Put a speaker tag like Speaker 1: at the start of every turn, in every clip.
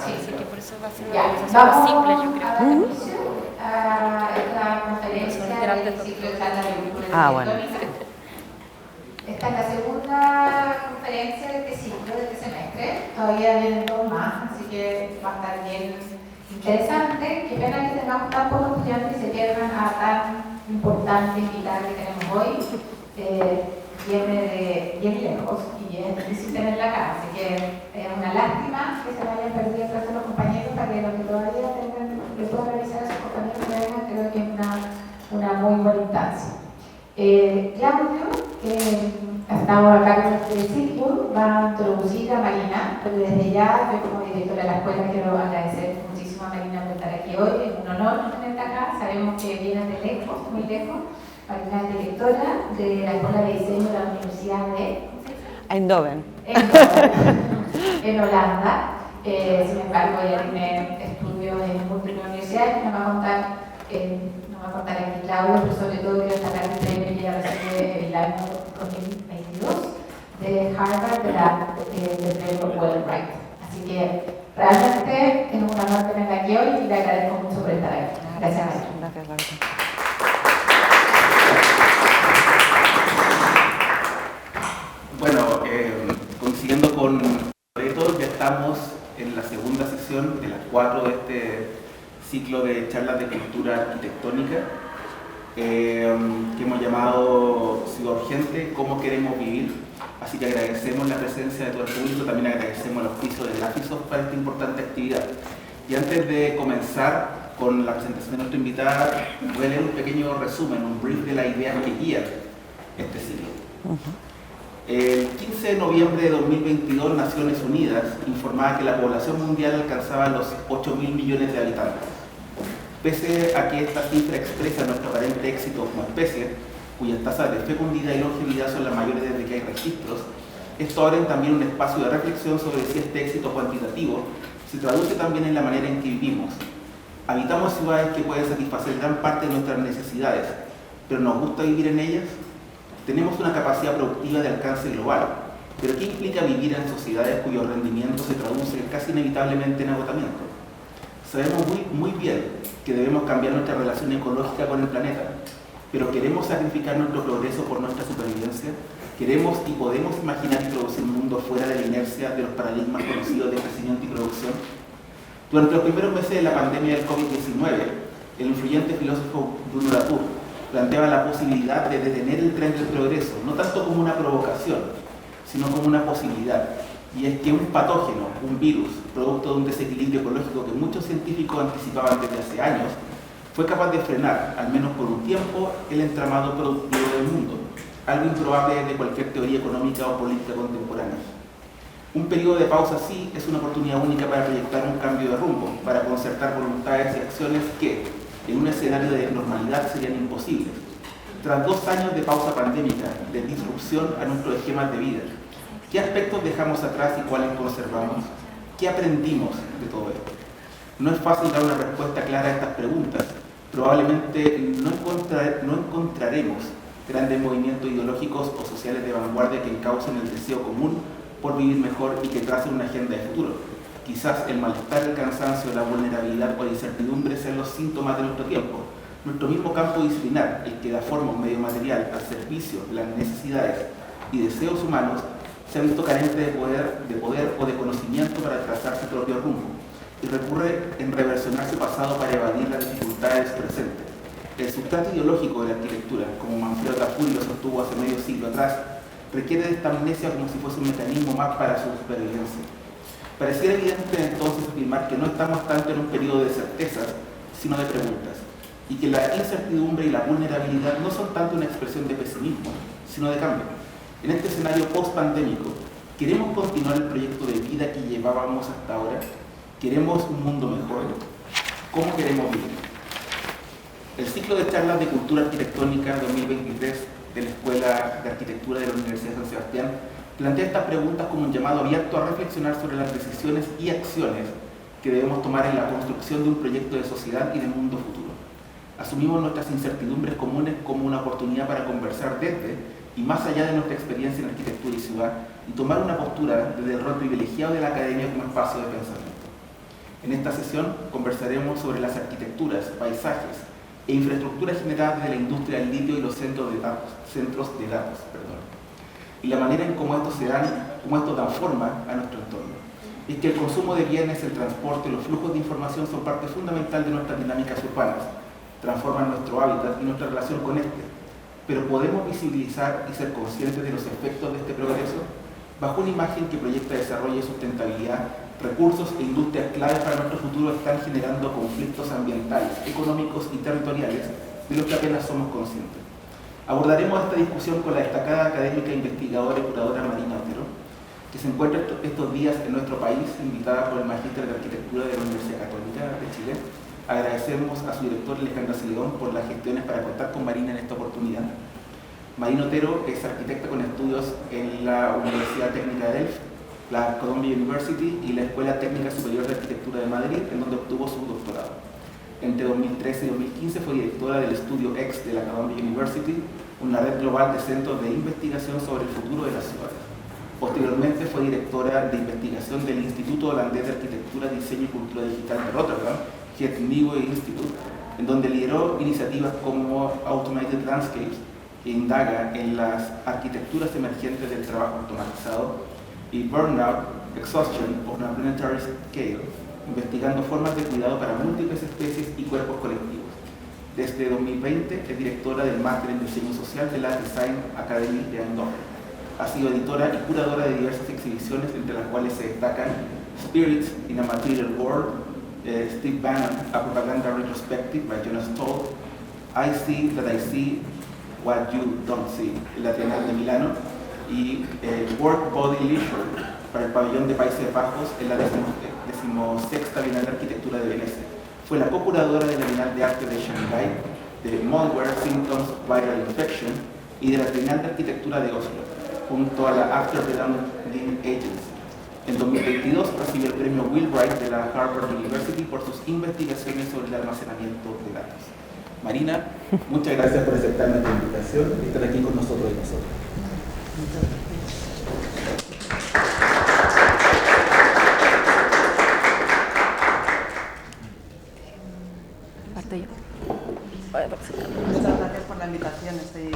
Speaker 1: Sí, sí, que por eso va a ser una
Speaker 2: Ya,
Speaker 1: conversación más
Speaker 2: vamos
Speaker 1: simple, yo creo.
Speaker 2: a dar inicio a esta conferencia del ciclo de charlas de cultura arquitectónica. Esta es la segunda conferencia de este ciclo, de este semestre. Todavía vienen dos más, así que va a estar bien interesante. Qué pena que tengamos tan pocos estudiantes y se pierdan a tan importante invitada que tenemos hoy. Viene de bien lejos y es difícil tenerla acá, así que es una lástima que se vayan perdiendo el resto de los compañeros para que los que todavía tengan, le puedan revisar a sus compañeros que vengan. Creo que es una muy buena instancia. Claudio, ha estado a cargo de este círculo, va a introducir a Marina, pero desde ya, yo como directora de la escuela quiero agradecer muchísimo a Marina por estar aquí hoy. Es un honor tenerte acá, sabemos que vienes de lejos, muy lejos. Marina es directora de la Escuela de Diseño de la Universidad de
Speaker 3: Eindhoven.
Speaker 2: En Holanda. Sin embargo, ella tiene estudios en múltiples universidades. Nos va a contar aquí Claudio, pero sobre todo quiero destacar el premio que ella recibe el año 2022 de Harvard del premio Wellbright. Así que realmente es un honor tenerla aquí hoy y le agradezco mucho por estar aquí. Gracias.
Speaker 3: Gracias, Laura.
Speaker 4: Bueno, coincidiendo con Loreto, ya estamos en la segunda sesión de las 4 de este ciclo de charlas de cultura arquitectónica que hemos llamado Ciudad Urgente, ¿Cómo queremos vivir? Así que agradecemos la presencia de todo el público, también agradecemos el auspicio de Graphisoft para esta importante actividad. Y antes de comenzar con la presentación de nuestra invitada, voy a leer un pequeño resumen, un brief de las ideas que guían este ciclo. El 15 de noviembre de 2022, Naciones Unidas informaba que la población mundial alcanzaba los 8.000 millones de habitantes. Pese a que esta cifra expresa nuestro aparente éxito como especie, cuyas tasas de fecundidad y longevidad son las mayores desde que hay registros, esto abre también un espacio de reflexión sobre si este éxito cuantitativo se traduce también en la manera en que vivimos. Habitamos ciudades que pueden satisfacer gran parte de nuestras necesidades, pero ¿nos gusta vivir en ellas? Tenemos una capacidad productiva de alcance global, pero ¿qué implica vivir en sociedades cuyo rendimiento se traduce casi inevitablemente en agotamiento? Sabemos muy bien que debemos cambiar nuestra relación ecológica con el planeta, pero ¿queremos sacrificar nuestro progreso por nuestra supervivencia? ¿Queremos y podemos imaginar y producir un mundo fuera de la inercia de los paradigmas conocidos de crecimiento y producción? Durante los primeros meses de la pandemia del COVID-19, el influyente filósofo Bruno Latour planteaba la posibilidad de detener el tren del progreso, no tanto como una provocación, sino como una posibilidad. Y es que un patógeno, un virus, producto de un desequilibrio ecológico que muchos científicos anticipaban desde hace años, fue capaz de frenar, al menos por un tiempo, el entramado productivo del mundo, algo improbable desde cualquier teoría económica o política contemporánea. Un periodo de pausa así es una oportunidad única para proyectar un cambio de rumbo, para concertar voluntades y acciones que, en un escenario de normalidad, serían imposibles. Tras 2 años de pausa pandémica, de disrupción a nuestros esquemas de vida, ¿qué aspectos dejamos atrás y cuáles conservamos? ¿Qué aprendimos de todo esto? No es fácil dar una respuesta clara a estas preguntas. Probablemente no encontraremos grandes movimientos ideológicos o sociales de vanguardia que encaucen el deseo común por vivir mejor y que tracen una agenda de futuro. Quizás el malestar, el cansancio, la vulnerabilidad o la incertidumbre sean los síntomas de nuestro tiempo. Nuestro mismo campo disciplinar, el que da forma a un medio material al servicio de las necesidades y deseos humanos, se ha visto carente de poder o de conocimiento para trazar su propio rumbo y recurre en reversionar su pasado para evadir las dificultades de su presente. El sustrato ideológico de la arquitectura, como Manfredo Tafuri lo sostuvo hace medio siglo atrás, requiere de esta amnesia como si fuese un mecanismo más para su supervivencia. Pareciera evidente entonces afirmar que no estamos tanto en un periodo de certezas, sino de preguntas, y que la incertidumbre y la vulnerabilidad no son tanto una expresión de pesimismo, sino de cambio. En este escenario post-pandémico, ¿queremos continuar el proyecto de vida que llevábamos hasta ahora? ¿Queremos un mundo mejor? ¿Cómo queremos vivir? El ciclo de charlas de cultura arquitectónica 2023 de la Escuela de Arquitectura de la Universidad de San Sebastián plantea estas preguntas como un llamado abierto a reflexionar sobre las decisiones y acciones que debemos tomar en la construcción de un proyecto de sociedad y de mundo futuro. Asumimos nuestras incertidumbres comunes como una oportunidad para conversar desde y más allá de nuestra experiencia en arquitectura y ciudad y tomar una postura desde el rol privilegiado de la academia como espacio de pensamiento. En esta sesión conversaremos sobre las arquitecturas, paisajes e infraestructuras generadas de la industria del litio y los centros de datos, y la manera en cómo estos dan forma a nuestro entorno. Es que el consumo de bienes, el transporte y los flujos de información son parte fundamental de nuestras dinámicas urbanas, transforman nuestro hábitat y nuestra relación con este. Pero ¿podemos visibilizar y ser conscientes de los efectos de este progreso? Bajo una imagen que proyecta desarrollo y sustentabilidad, recursos e industrias claves para nuestro futuro están generando conflictos ambientales, económicos y territoriales de los que apenas somos conscientes. Abordaremos esta discusión con la destacada académica, investigadora y curadora Marina Otero, que se encuentra estos días en nuestro país, invitada por el Magíster de Arquitectura de la Universidad Católica de Chile. Agradecemos a su director Alejandra Celedón por las gestiones para contar con Marina en esta oportunidad. Marina Otero es arquitecta con estudios en la Universidad Técnica de Delft, la Columbia University y la Escuela Técnica Superior de Arquitectura de Madrid, en donde obtuvo su doctorado. Entre 2013 y 2015 fue directora del Estudio X de la Columbia University, una red global de centros de investigación sobre el futuro de las ciudades. Posteriormente fue directora de investigación del Instituto Holandés de Arquitectura, Diseño y Cultura Digital de Rotterdam, Het Nieuwe Instituut, en donde lideró iniciativas como Automated Landscapes, que indaga en las arquitecturas emergentes del trabajo automatizado, y Burnout, Exhaustion of a Planetary Scale, investigando formas de cuidado para múltiples especies y cuerpos colectivos. Desde 2020 es directora del Máster en Diseño Social de la Design Academy de Eindhoven. Ha sido editora y curadora de diversas exhibiciones, entre las cuales se destacan Spirits in a Material World, Steve Bannon, A Propaganda Retrospective by Jonas Toll, I See That I See What You Don't See, en la Trienal de Milano, y Work Body Leisure para el Pabellón de Países Bajos en la 16ª Bienal de Arquitectura de Venecia. Fue la co-curadora de la Bienal de Arte de Shanghái, de Malware Symptoms Viral Infection y de la Trienal de Arquitectura de Oslo, junto a la After Development Agency. En 2022 recibió el premio Wheelwright de la Harvard University por sus investigaciones sobre el almacenamiento de datos. Marina, muchas gracias por aceptar nuestra invitación y estar aquí con nosotros y nosotros.
Speaker 3: Muchas gracias por la invitación, estoy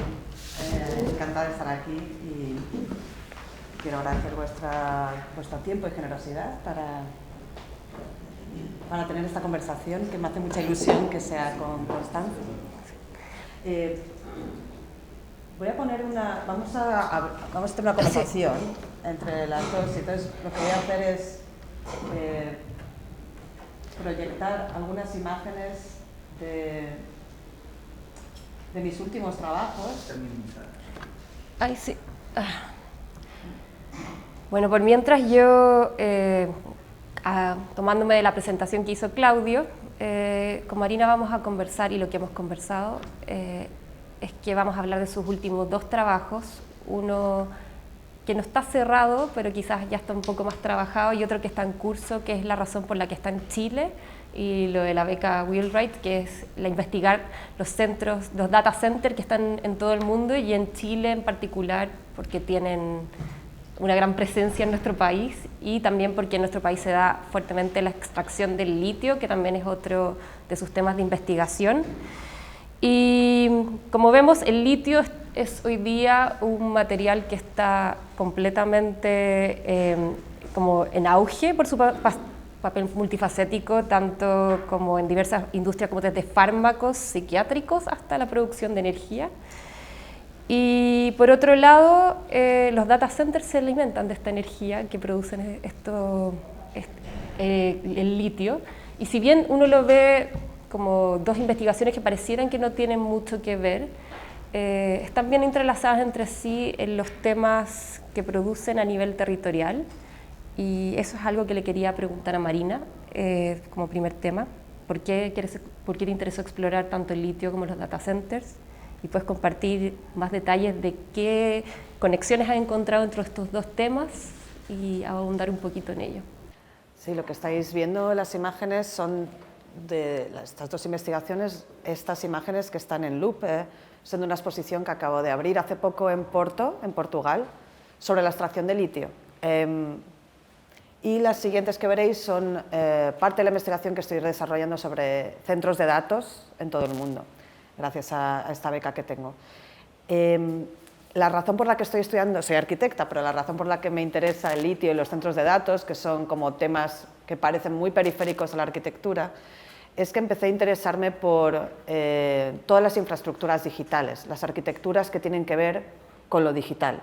Speaker 3: encantada de estar aquí y quiero agradecer vuestro tiempo y generosidad para tener esta conversación, que me hace mucha ilusión que sea con Constanza. Voy a poner vamos a tener una conversación entre las dos, y entonces lo que voy a hacer es proyectar algunas imágenes de mis últimos trabajos.
Speaker 1: Ay, sí. Bueno, por mientras yo, tomándome de la presentación que hizo Claudio, con Marina vamos a conversar, y lo que hemos conversado es que vamos a hablar de sus últimos dos trabajos, uno que no está cerrado, pero quizás ya está un poco más trabajado, y otro que está en curso, que es la razón por la que está en Chile, y lo de la beca Wheelwright, que es investigar los data centers que están en todo el mundo, y en Chile en particular, porque tienen una gran presencia en nuestro país, y también porque en nuestro país se da fuertemente la extracción del litio, que también es otro de sus temas de investigación. Y como vemos, el litio es hoy día un material que está completamente como en auge por su papel multifacético, tanto como en diversas industrias, como desde fármacos psiquiátricos hasta la producción de energía. Y por otro lado, los data centers se alimentan de esta energía que producen el litio. Y si bien uno lo ve como dos investigaciones que parecieran que no tienen mucho que ver, están bien entrelazadas entre sí en los temas que producen a nivel territorial. Y eso es algo que le quería preguntar a Marina como primer tema. ¿Por qué te interesó explorar tanto el litio como los data centers? Y puedes compartir más detalles de qué conexiones has encontrado entre estos dos temas y ahondar un poquito en ello.
Speaker 3: Sí, lo que estáis viendo en las imágenes son de estas dos investigaciones, estas imágenes que están en loop, son de una exposición que acabo de abrir hace poco en Porto, en Portugal, sobre la extracción de litio. Y las siguientes que veréis son parte de la investigación que estoy desarrollando sobre centros de datos en todo el mundo, gracias a esta beca que tengo. La razón por la que estoy estudiando, soy arquitecta, pero la razón por la que me interesa el litio y los centros de datos, que son como temas que parecen muy periféricos a la arquitectura, es que empecé a interesarme por todas las infraestructuras digitales, las arquitecturas que tienen que ver con lo digital.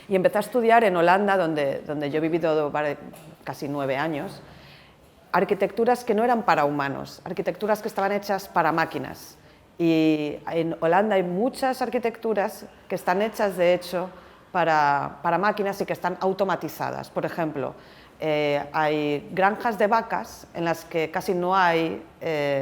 Speaker 3: Y empecé a estudiar en Holanda, donde yo he vivido casi 9 años, arquitecturas que no eran para humanos, arquitecturas que estaban hechas para máquinas. Y en Holanda hay muchas arquitecturas que están hechas, de hecho, para máquinas y que están automatizadas. Por ejemplo, hay granjas de vacas en las que casi no hay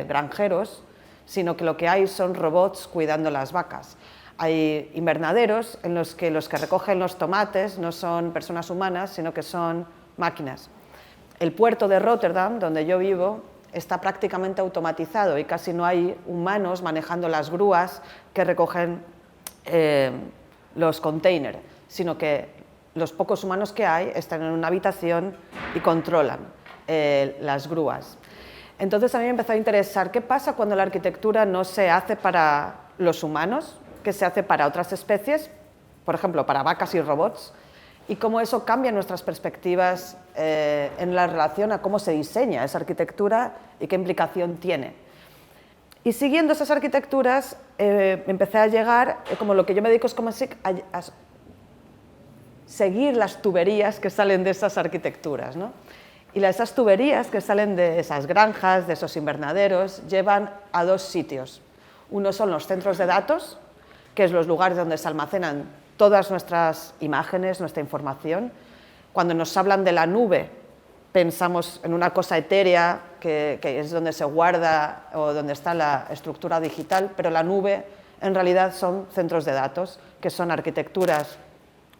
Speaker 3: granjeros, sino que lo que hay son robots cuidando las vacas. Hay invernaderos en los que recogen los tomates no son personas humanas, sino que son máquinas. El puerto de Rotterdam, donde yo vivo, está prácticamente automatizado y casi no hay humanos manejando las grúas que recogen los containers, sino que los pocos humanos que hay están en una habitación y controlan las grúas. Entonces a mí me empezó a interesar qué pasa cuando la arquitectura no se hace para los humanos, que se hace para otras especies, por ejemplo, para vacas y robots, y cómo eso cambia nuestras perspectivas en la relación a cómo se diseña esa arquitectura y qué implicación tiene. Y siguiendo esas arquitecturas empecé a llegar, como lo que yo me dedico es como a seguir las tuberías que salen de esas arquitecturas, ¿no? Y esas tuberías que salen de esas granjas, de esos invernaderos, llevan a 2 sitios. Uno son los centros de datos, que es los lugares donde se almacenan todas nuestras imágenes, nuestra información. Cuando nos hablan de la nube, pensamos en una cosa etérea, que es donde se guarda o donde está la estructura digital, pero la nube en realidad son centros de datos, que son arquitecturas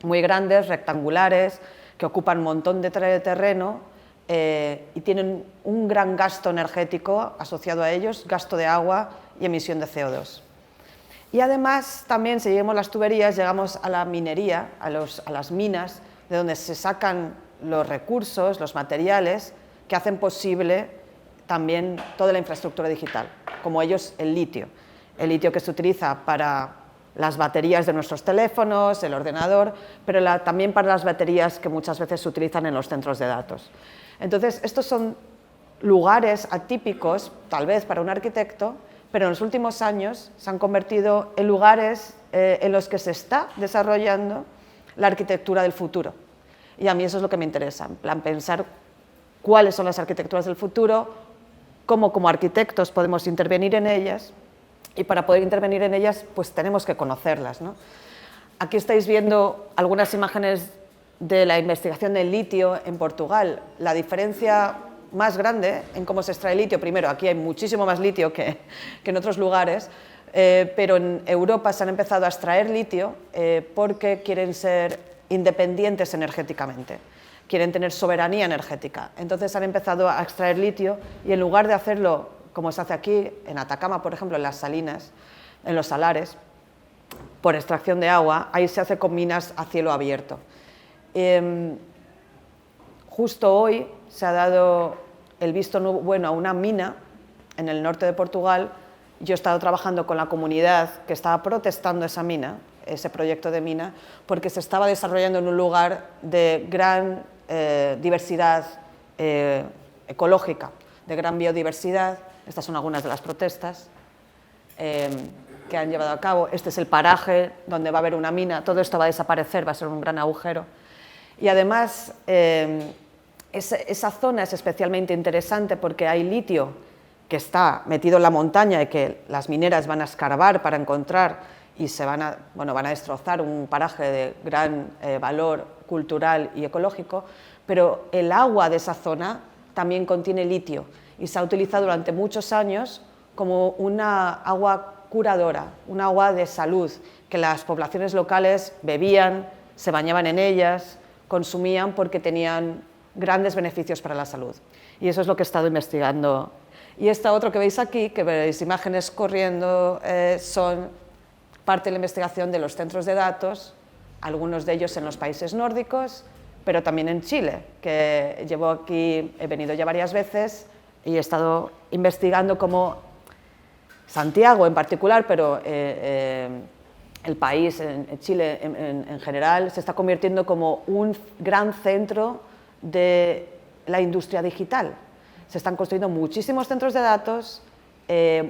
Speaker 3: muy grandes, rectangulares, que ocupan un montón de terreno y tienen un gran gasto energético asociado a ellos, gasto de agua y emisión de CO2. Y además, también, si seguimos las tuberías, llegamos a la minería, a las minas, de donde se sacan los recursos, los materiales, que hacen posible también toda la infraestructura digital, como ellos el litio que se utiliza para las baterías de nuestros teléfonos, el ordenador, pero también para las baterías que muchas veces se utilizan en los centros de datos. Entonces, estos son lugares atípicos, tal vez para un arquitecto, pero en los últimos años se han convertido en lugares en los que se está desarrollando la arquitectura del futuro. Y a mí eso es lo que me interesa, en plan pensar cuáles son las arquitecturas del futuro, cómo como arquitectos podemos intervenir en ellas, y para poder intervenir en ellas pues tenemos que conocerlas, ¿no? Aquí estáis viendo algunas imágenes de la investigación del litio en Portugal. La diferencia más grande en cómo se extrae litio, primero, aquí hay muchísimo más litio que en otros lugares, pero en Europa se han empezado a extraer litio porque quieren ser independientes energéticamente, quieren tener soberanía energética. Entonces han empezado a extraer litio y en lugar de hacerlo como se hace aquí, en Atacama, por ejemplo, en las salinas, en los salares, por extracción de agua, ahí se hace con minas a cielo abierto. Justo hoy se ha dado el visto bueno a una mina en el norte de Portugal. Yo he estado trabajando con la comunidad que estaba protestando esa mina, ese proyecto de mina, porque se estaba desarrollando en un lugar de gran diversidad ecológica, de gran biodiversidad. Estas son algunas de las protestas que han llevado a cabo. Este es el paraje donde va a haber una mina. Todo esto va a desaparecer, va a ser un gran agujero. Y además, esa zona es especialmente interesante porque hay litio que está metido en la montaña y que las mineras van a escarbar para encontrar y van a destrozar un paraje de gran valor cultural y ecológico, pero el agua de esa zona también contiene litio y se ha utilizado durante muchos años como una agua curadora, un agua de salud, que las poblaciones locales bebían, se bañaban en ellas, consumían porque tenían grandes beneficios para la salud. Y eso es lo que he estado investigando. Y esta otra que veis aquí, que veis imágenes corriendo, son parte de la investigación de los centros de datos, algunos de ellos en los países nórdicos, pero también en Chile, que llevo aquí, he venido ya varias veces y he estado investigando cómo Santiago en particular, pero el país, en Chile en general, se está convirtiendo como un gran centro de la industria digital. Se están construyendo muchísimos centros de datos,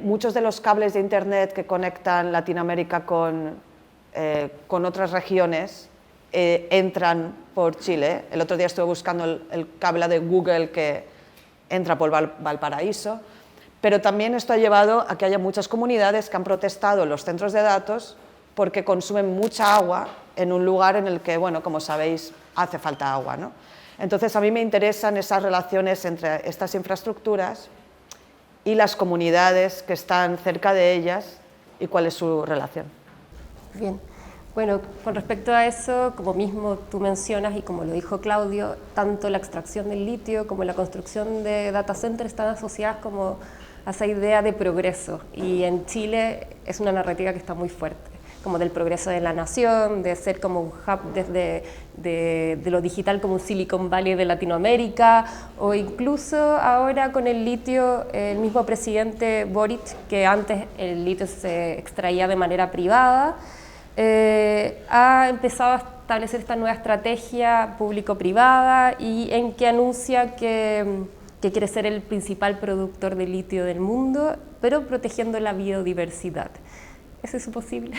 Speaker 3: muchos de los cables de Internet que conectan Latinoamérica con otras regiones entran por Chile. El otro día estuve buscando el cable de Google que entra por Valparaíso, pero también esto ha llevado a que haya muchas comunidades que han protestado en los centros de datos porque consumen mucha agua en un lugar en el que, bueno, como sabéis, hace falta agua, ¿no? Entonces, a mí me interesan esas relaciones entre estas infraestructuras y las comunidades que están cerca de ellas y cuál es su relación.
Speaker 1: Bien. Bueno, con respecto a eso, como mismo tú mencionas y como lo dijo Claudio, tanto la extracción del litio como la construcción de data centers están asociadas como a esa idea de progreso, y en Chile es una narrativa que está muy fuerte, como del progreso de la nación, de ser como un hub desde de lo digital como un Silicon Valley de Latinoamérica, o incluso ahora con el litio, el mismo presidente Boric, que antes el litio se extraía de manera privada, ha empezado a establecer esta nueva estrategia público-privada y en que anuncia que quiere ser el principal productor de litio del mundo, pero protegiendo la biodiversidad. ¿Es eso posible?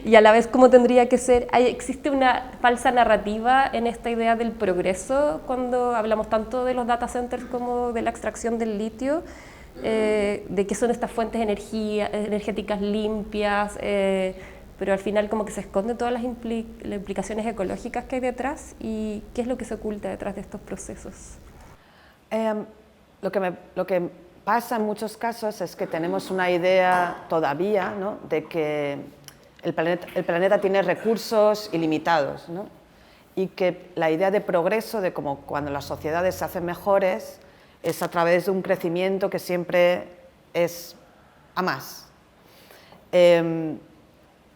Speaker 1: Y a la vez, ¿cómo tendría que ser? ¿Existe una falsa narrativa en esta idea del progreso cuando hablamos tanto de los data centers como de la extracción del litio? De que son estas fuentes energéticas limpias, pero al final como que se esconden todas las implicaciones ecológicas que hay detrás, y qué es lo que se oculta detrás de estos procesos.
Speaker 3: Lo que pasa en muchos casos es que tenemos una idea todavía, ¿no?, de que el planeta tiene recursos ilimitados, ¿no?, y que la idea de progreso, de como cuando las sociedades se hacen mejores, es a través de un crecimiento que siempre es a más.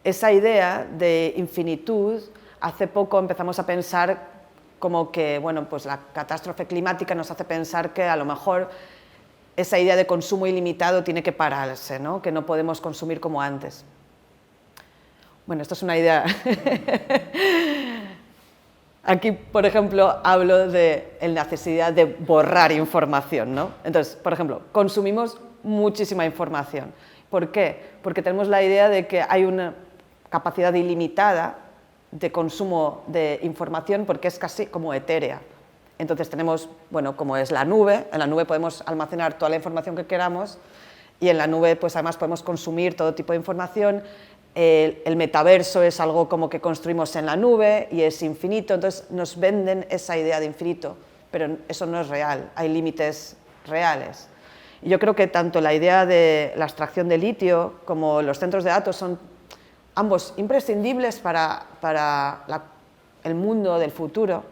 Speaker 3: Esa idea de infinitud, hace poco empezamos a pensar como que, bueno, pues la catástrofe climática nos hace pensar que a lo mejor esa idea de consumo ilimitado tiene que pararse, ¿no?, que no podemos consumir como antes. Bueno, esto es una idea. Aquí, por ejemplo, hablo de la necesidad de borrar información, ¿no? Entonces, por ejemplo, consumimos muchísima información. ¿Por qué? Porque tenemos la idea de que hay una capacidad ilimitada de consumo de información porque es casi como etérea. Entonces tenemos, bueno, como es la nube, en la nube podemos almacenar toda la información que queramos y en la nube pues además podemos consumir todo tipo de información. El metaverso es algo como que construimos en la nube y es infinito, entonces nos venden esa idea de infinito, pero eso no es real, hay límites reales. Y yo creo que tanto la idea de la extracción de litio como los centros de datos son ambos imprescindibles para el mundo del futuro.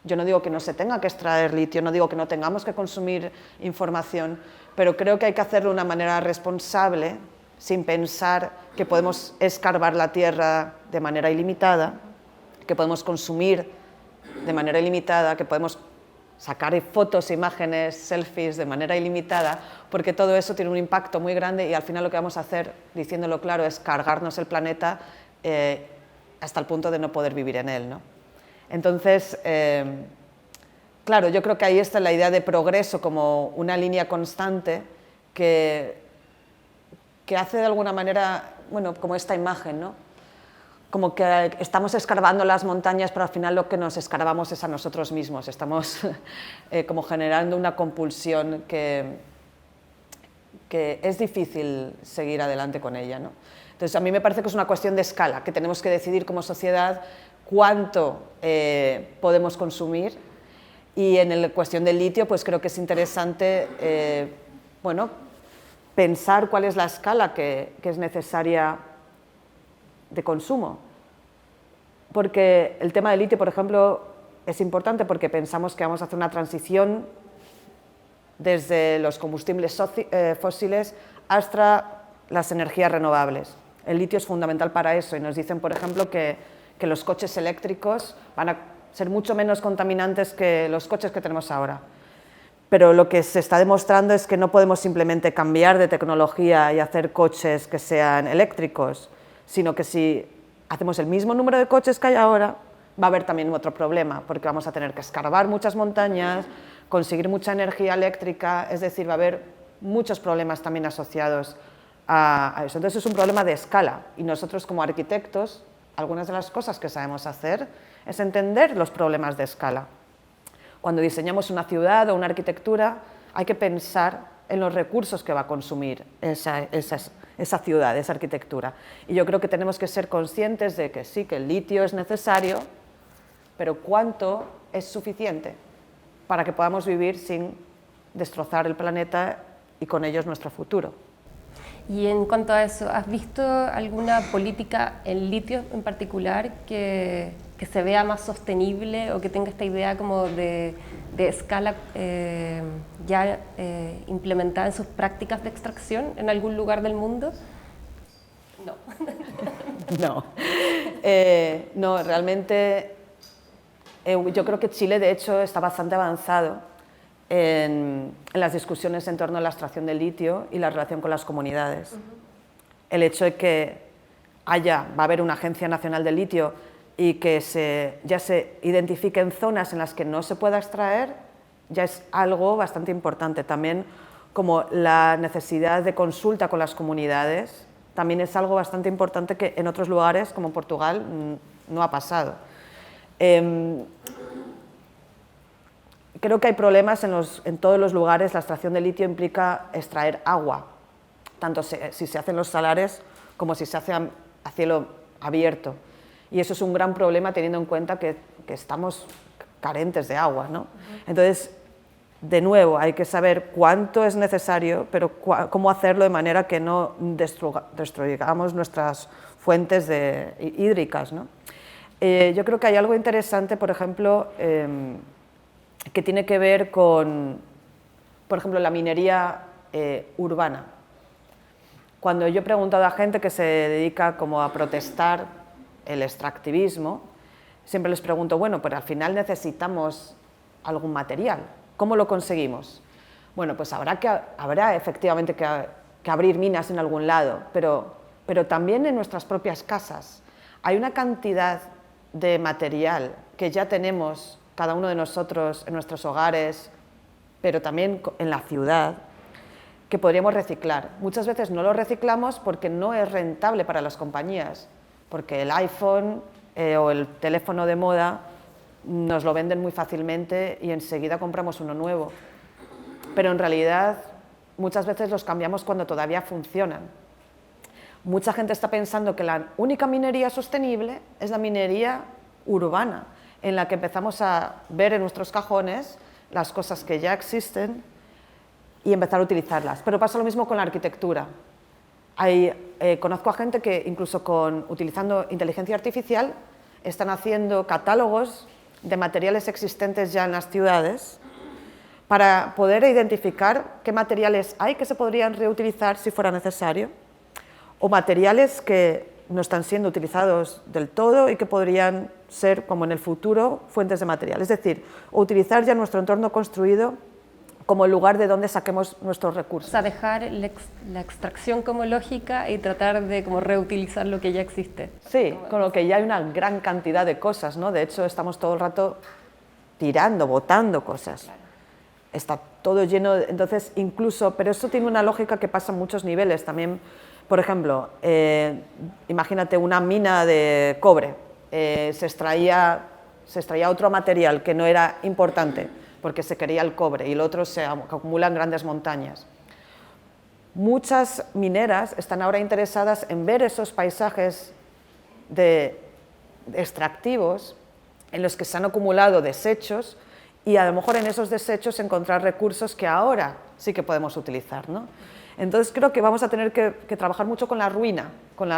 Speaker 3: Yo no digo que no se tenga que extraer litio, no digo que no tengamos que consumir información, pero creo que hay que hacerlo de una manera responsable, sin pensar que podemos escarbar la tierra de manera ilimitada, que podemos consumir de manera ilimitada, que podemos sacar fotos, imágenes, selfies de manera ilimitada, porque todo eso tiene un impacto muy grande y al final lo que vamos a hacer, diciéndolo claro, es cargarnos el planeta hasta el punto de no poder vivir en él, ¿no? Entonces, claro, yo creo que ahí está la idea de progreso como una línea constante que hace de alguna manera, bueno, como esta imagen, ¿no?, como que estamos escarbando las montañas, pero al final lo que nos escarbamos es a nosotros mismos, estamos como generando una compulsión que es difícil seguir adelante con ella, ¿no? Entonces a mí me parece que es una cuestión de escala, que tenemos que decidir como sociedad cuánto podemos consumir, y en la cuestión del litio pues creo que es interesante bueno, pensar cuál es la escala que es necesaria de consumo, porque el tema del litio, por ejemplo, es importante porque pensamos que vamos a hacer una transición desde los combustibles fósiles hasta las energías renovables. El litio es fundamental para eso y nos dicen, por ejemplo, que los coches eléctricos van a ser mucho menos contaminantes que los coches que tenemos ahora. Pero lo que se está demostrando es que no podemos simplemente cambiar de tecnología y hacer coches que sean eléctricos, sino que si hacemos el mismo número de coches que hay ahora, va a haber también otro problema, porque vamos a tener que escarbar muchas montañas, conseguir mucha energía eléctrica, es decir, va a haber muchos problemas también asociados a eso. Entonces es un problema de escala y nosotros como arquitectos, algunas de las cosas que sabemos hacer es entender los problemas de escala. Cuando diseñamos una ciudad o una arquitectura hay que pensar en los recursos que va a consumir esa ciudad, esa arquitectura. Y yo creo que tenemos que ser conscientes de que sí, que el litio es necesario, pero ¿cuánto es suficiente para que podamos vivir sin destrozar el planeta y con ellos nuestro futuro?
Speaker 1: Y en cuanto a eso, ¿has visto alguna política en litio en particular que se vea más sostenible o que tenga esta idea como de escala ya implementada en sus prácticas de extracción en algún lugar del mundo? No.
Speaker 3: No, realmente yo creo que Chile de hecho está bastante avanzado en las discusiones en torno a la extracción de litio y la relación con las comunidades. El hecho de que va a haber una Agencia Nacional del Litio y que ya se identifiquen zonas en las que no se pueda extraer, ya es algo bastante importante. También como la necesidad de consulta con las comunidades, también es algo bastante importante que en otros lugares, como Portugal, no ha pasado. Creo que hay problemas en todos los lugares. La extracción de litio implica extraer agua, tanto si se hacen los salares como si se hace a cielo abierto. Y eso es un gran problema teniendo en cuenta que estamos carentes de agua, ¿no? Entonces, de nuevo, hay que saber cuánto es necesario, pero cómo hacerlo de manera que no destruyamos nuestras fuentes hídricas, ¿no? Yo creo que hay algo interesante, por ejemplo, que tiene que ver con, por ejemplo, la minería urbana. Cuando yo he preguntado a gente que se dedica como a protestar el extractivismo, siempre les pregunto, bueno, pero al final necesitamos algún material, ¿cómo lo conseguimos? Bueno, pues habrá efectivamente que abrir minas en algún lado, pero también en nuestras propias casas. Hay una cantidad de material que ya tenemos cada uno de nosotros en nuestros hogares, pero también en la ciudad, que podríamos reciclar. Muchas veces no lo reciclamos porque no es rentable para las compañías, porque el iPhone o el teléfono de moda nos lo venden muy fácilmente y enseguida compramos uno nuevo. Pero en realidad muchas veces los cambiamos cuando todavía funcionan. Mucha gente está pensando que la única minería sostenible es la minería urbana, en la que empezamos a ver en nuestros cajones las cosas que ya existen y empezar a utilizarlas. Pero pasa lo mismo con la arquitectura. Conozco a gente que incluso utilizando inteligencia artificial están haciendo catálogos de materiales existentes ya en las ciudades para poder identificar qué materiales hay que se podrían reutilizar si fuera necesario, o materiales que no están siendo utilizados del todo y que podrían ser, como en el futuro, fuentes de material. Es decir, utilizar ya nuestro entorno construido como el lugar de donde saquemos nuestros recursos.
Speaker 1: O sea, dejar la extracción como lógica y tratar de como reutilizar lo que ya existe.
Speaker 3: Sí, con lo que ya hay una gran cantidad de cosas, ¿no? De hecho, estamos todo el rato tirando, botando cosas. Claro. Está todo lleno, entonces incluso, pero eso tiene una lógica que pasa en muchos niveles también. Por ejemplo, imagínate una mina de cobre, se extraía otro material que no era importante porque se quería el cobre y el otro se acumula en grandes montañas. Muchas mineras están ahora interesadas en ver esos paisajes extractivos en los que se han acumulado desechos y a lo mejor en esos desechos encontrar recursos que ahora sí que podemos utilizar, ¿no? Entonces creo que vamos a tener que trabajar mucho con la ruina, con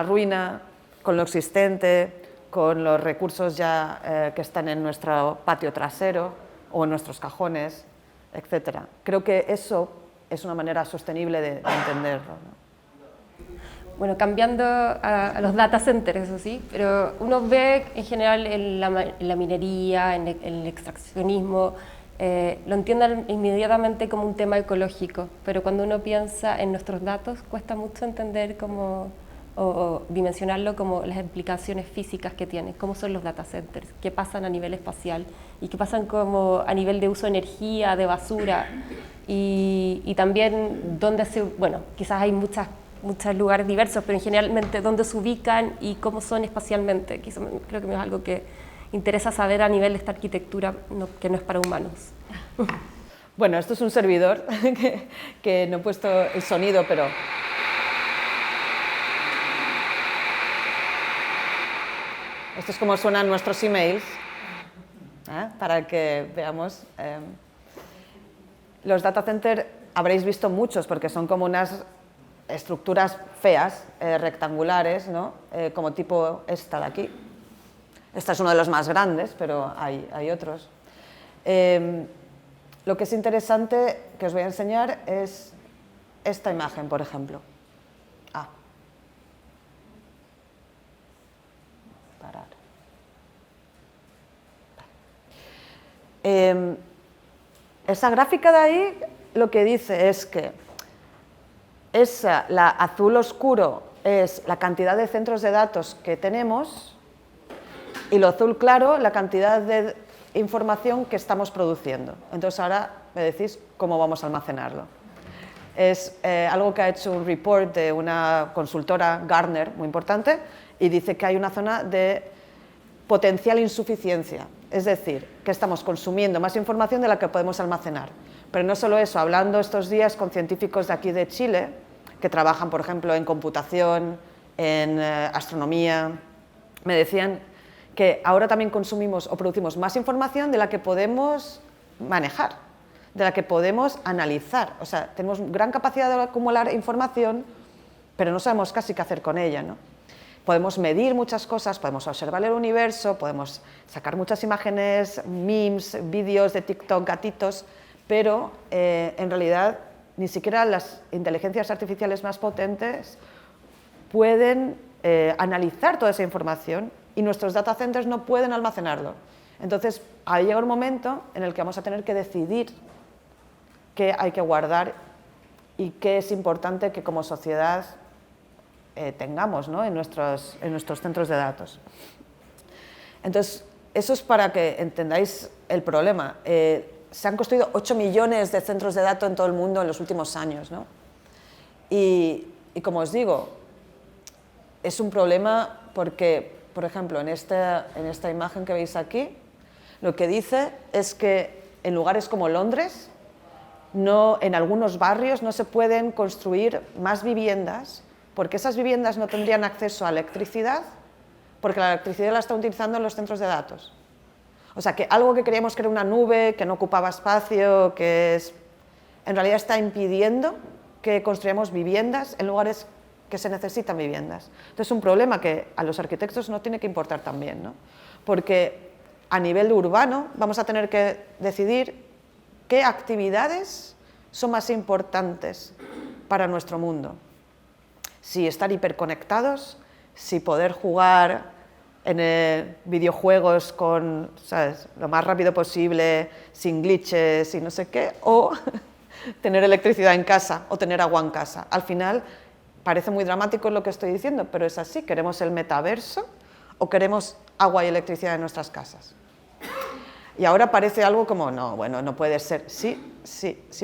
Speaker 3: lo existente, con los recursos ya que están en nuestro patio trasero o en nuestros cajones, etc. Creo que eso es una manera sostenible de entenderlo, ¿no?
Speaker 1: bueno, cambiando a los data centers, eso sí, pero uno ve en general en la minería, en el extraccionismo, lo entienden inmediatamente como un tema ecológico, pero cuando uno piensa en nuestros datos cuesta mucho entender cómo, o dimensionarlo como las implicaciones físicas que tienen, cómo son los data centers, qué pasan a nivel espacial y qué pasan como a nivel de uso de energía, de basura y también dónde bueno, quizás hay muchos lugares diversos, pero generalmente dónde se ubican y cómo son espacialmente. Creo que es algo que interesa saber a nivel de esta arquitectura que no es para humanos.
Speaker 3: Bueno, esto es un servidor que no he puesto el sonido, pero... Esto es como suenan nuestros emails, para que veamos. Los data centers habréis visto muchos porque son como unas estructuras feas, rectangulares, ¿no? Como tipo esta de aquí. Este es uno de los más grandes, pero hay otros. Lo que es interesante que os voy a enseñar es esta imagen, por ejemplo. Esa gráfica de ahí lo que dice es que la azul oscuro es la cantidad de centros de datos que tenemos y lo azul claro la cantidad de información que estamos produciendo. Entonces ahora me decís cómo vamos a almacenarlo. Es algo que ha hecho un report de una consultora, Gartner, muy importante, y dice que hay una zona de potencial insuficiencia, es decir, que estamos consumiendo más información de la que podemos almacenar. Pero no solo eso, hablando estos días con científicos de aquí de Chile, que trabajan, por ejemplo, en computación, en astronomía, me decían que ahora también consumimos o producimos más información de la que podemos manejar, de la que podemos analizar. O sea, tenemos gran capacidad de acumular información, pero no sabemos casi qué hacer con ella, ¿no? Podemos medir muchas cosas, podemos observar el universo, podemos sacar muchas imágenes, memes, vídeos de TikTok, gatitos, pero en realidad ni siquiera las inteligencias artificiales más potentes pueden analizar toda esa información y nuestros data centers no pueden almacenarlo. Entonces, ahí llega un momento en el que vamos a tener que decidir qué hay que guardar y qué es importante que como sociedad tengamos, ¿no? en nuestros centros de datos. Entonces, eso es para que entendáis el problema. Se han construido 8 millones de centros de datos en todo el mundo en los últimos años, ¿no? Y como os digo, es un problema porque, por ejemplo, en esta imagen que veis aquí, lo que dice es que en lugares como Londres, en algunos barrios no se pueden construir más viviendas porque esas viviendas no tendrían acceso a electricidad, porque la electricidad la están utilizando en los centros de datos. O sea, que algo que creíamos que era una nube, que no ocupaba espacio, en realidad está impidiendo que construyamos viviendas en lugares que se necesitan viviendas. Entonces, es un problema que a los arquitectos no tiene que importar también, ¿no? Porque a nivel urbano vamos a tener que decidir qué actividades son más importantes para nuestro mundo. Si estar hiperconectados, si poder jugar en videojuegos con, ¿sabes?, lo más rápido posible, sin glitches y no sé qué, o tener electricidad en casa o tener agua en casa. Al final parece muy dramático lo que estoy diciendo, pero es así. ¿Queremos el metaverso o queremos agua y electricidad en nuestras casas? Y ahora parece algo como, no, bueno, no puede ser. Sí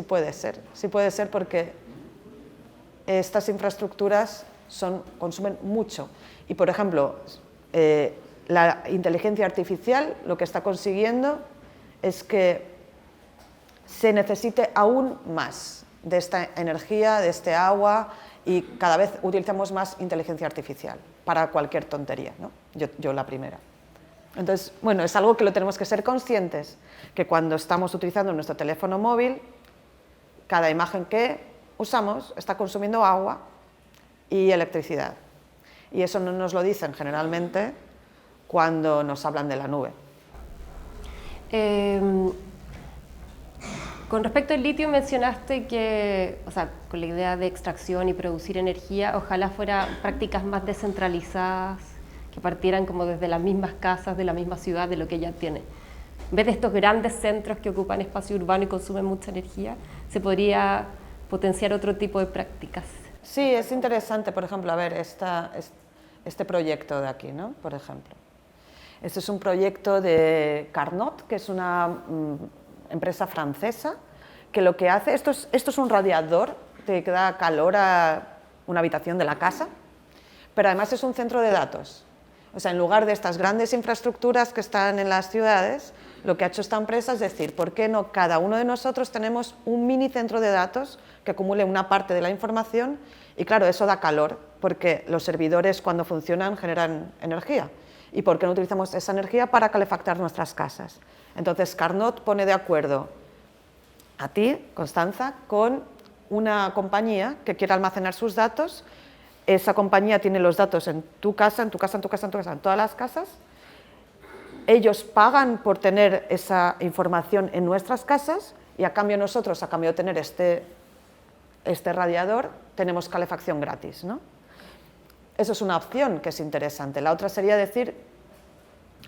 Speaker 3: puede ser. Sí puede ser porque estas infraestructuras consumen mucho. Y, por ejemplo, la inteligencia artificial lo que está consiguiendo es que se necesite aún más de esta energía, de este agua, y cada vez utilizamos más inteligencia artificial para cualquier tontería, ¿no? Yo la primera. Entonces, bueno, es algo que lo tenemos que ser conscientes, que cuando estamos utilizando nuestro teléfono móvil, cada imagen que usamos está consumiendo agua y electricidad. Y eso no nos lo dicen generalmente cuando nos hablan de la nube.
Speaker 1: Con respecto al litio mencionaste que, o sea, con la idea de extracción y producir energía, ojalá fueran prácticas más descentralizadas, que partieran como desde las mismas casas, de la misma ciudad, de lo que ya tiene. En vez de estos grandes centros que ocupan espacio urbano y consumen mucha energía, se podría potenciar otro tipo de prácticas.
Speaker 3: Sí, es interesante, por ejemplo, a ver, este proyecto de aquí, ¿no? Por ejemplo. Este es un proyecto de Carnot, que es una empresa francesa, que lo que hace, esto es un radiador que da calor a una habitación de la casa, pero además es un centro de datos. O sea, en lugar de estas grandes infraestructuras que están en las ciudades, lo que ha hecho esta empresa es decir, ¿por qué no cada uno de nosotros tenemos un mini centro de datos que acumule una parte de la información? Y claro, eso da calor, porque los servidores cuando funcionan generan energía. ¿Y por qué no utilizamos esa energía para calefactar nuestras casas? Entonces, Carnot pone de acuerdo a ti, Constanza, con una compañía que quiere almacenar sus datos. Esa compañía tiene los datos en tu casa, en tu casa, en tu casa, en tu casa, en todas las casas. Ellos pagan por tener esa información en nuestras casas y a cambio nosotros, a cambio de tener este radiador, tenemos calefacción gratis, ¿no? Eso es una opción que es interesante. La otra sería decir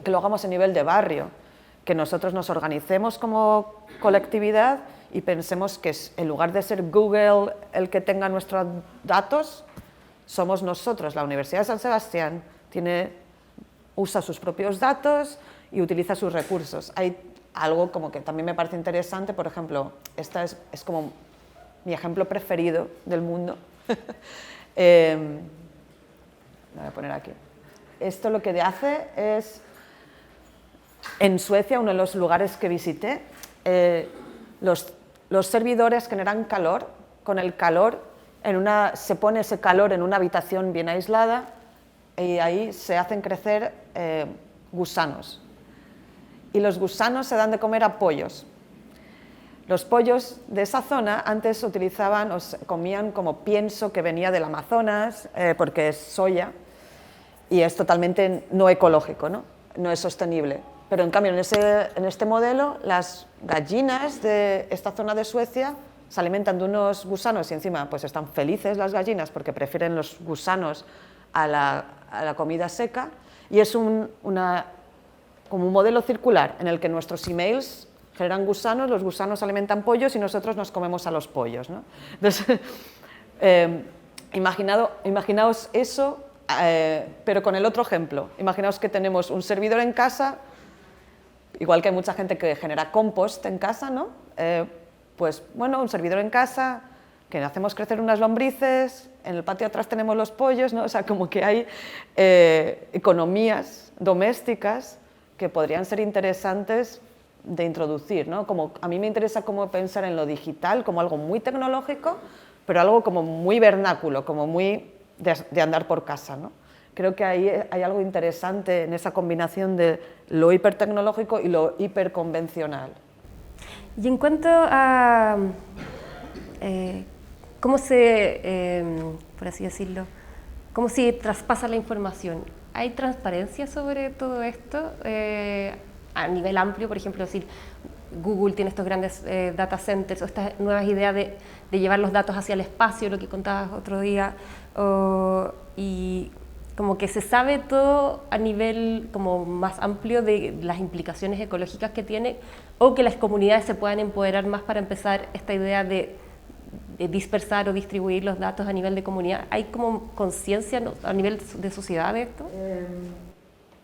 Speaker 3: que lo hagamos a nivel de barrio, que nosotros nos organicemos como colectividad y pensemos que en lugar de ser Google el que tenga nuestros datos, somos nosotros. La Universidad de San Sebastián usa sus propios datos y utiliza sus recursos. Hay algo como que también me parece interesante, por ejemplo, esta es como mi ejemplo preferido del mundo. Lo voy a poner aquí. Esto lo que hace es, en Suecia, uno de los lugares que visité, los servidores generan calor. Con el calor, se pone ese calor en una habitación bien aislada y ahí se hacen crecer gusanos. Y los gusanos se dan de comer a pollos. Los pollos de esa zona antes comían como pienso que venía del Amazonas, porque es soya, y es totalmente no ecológico, no es sostenible. Pero en cambio, en este modelo, las gallinas de esta zona de Suecia se alimentan de unos gusanos y encima pues están felices las gallinas porque prefieren los gusanos a la comida seca, y es como un modelo circular en el que nuestros emails generan gusanos, los gusanos alimentan pollos y nosotros nos comemos a los pollos, ¿no? Entonces, imaginaos eso, pero con el otro ejemplo. Imaginaos que tenemos un servidor en casa, igual que hay mucha gente que genera compost en casa, ¿no? Pues bueno, un servidor en casa, que hacemos crecer unas lombrices, en el patio atrás tenemos los pollos, ¿no? O sea, como que hay economías domésticas que podrían ser interesantes de introducir, ¿no? Como a mí me interesa cómo pensar en lo digital como algo muy tecnológico, pero algo como muy vernáculo, como muy de andar por casa, ¿no? Creo que ahí hay algo interesante en esa combinación de lo hipertecnológico y lo hiperconvencional.
Speaker 1: Y en cuanto a cómo por así decirlo, cómo se traspasa la información, ¿hay transparencia sobre todo esto? A nivel amplio, por ejemplo, decir, Google tiene estos grandes data centers o estas nuevas ideas de llevar los datos hacia el espacio, lo que contabas otro día, y como que se sabe todo a nivel como más amplio de las implicaciones ecológicas que tiene, o que las comunidades se puedan empoderar más para empezar esta idea de dispersar o distribuir los datos a nivel de comunidad. ¿Hay como conciencia a nivel de sociedad de esto?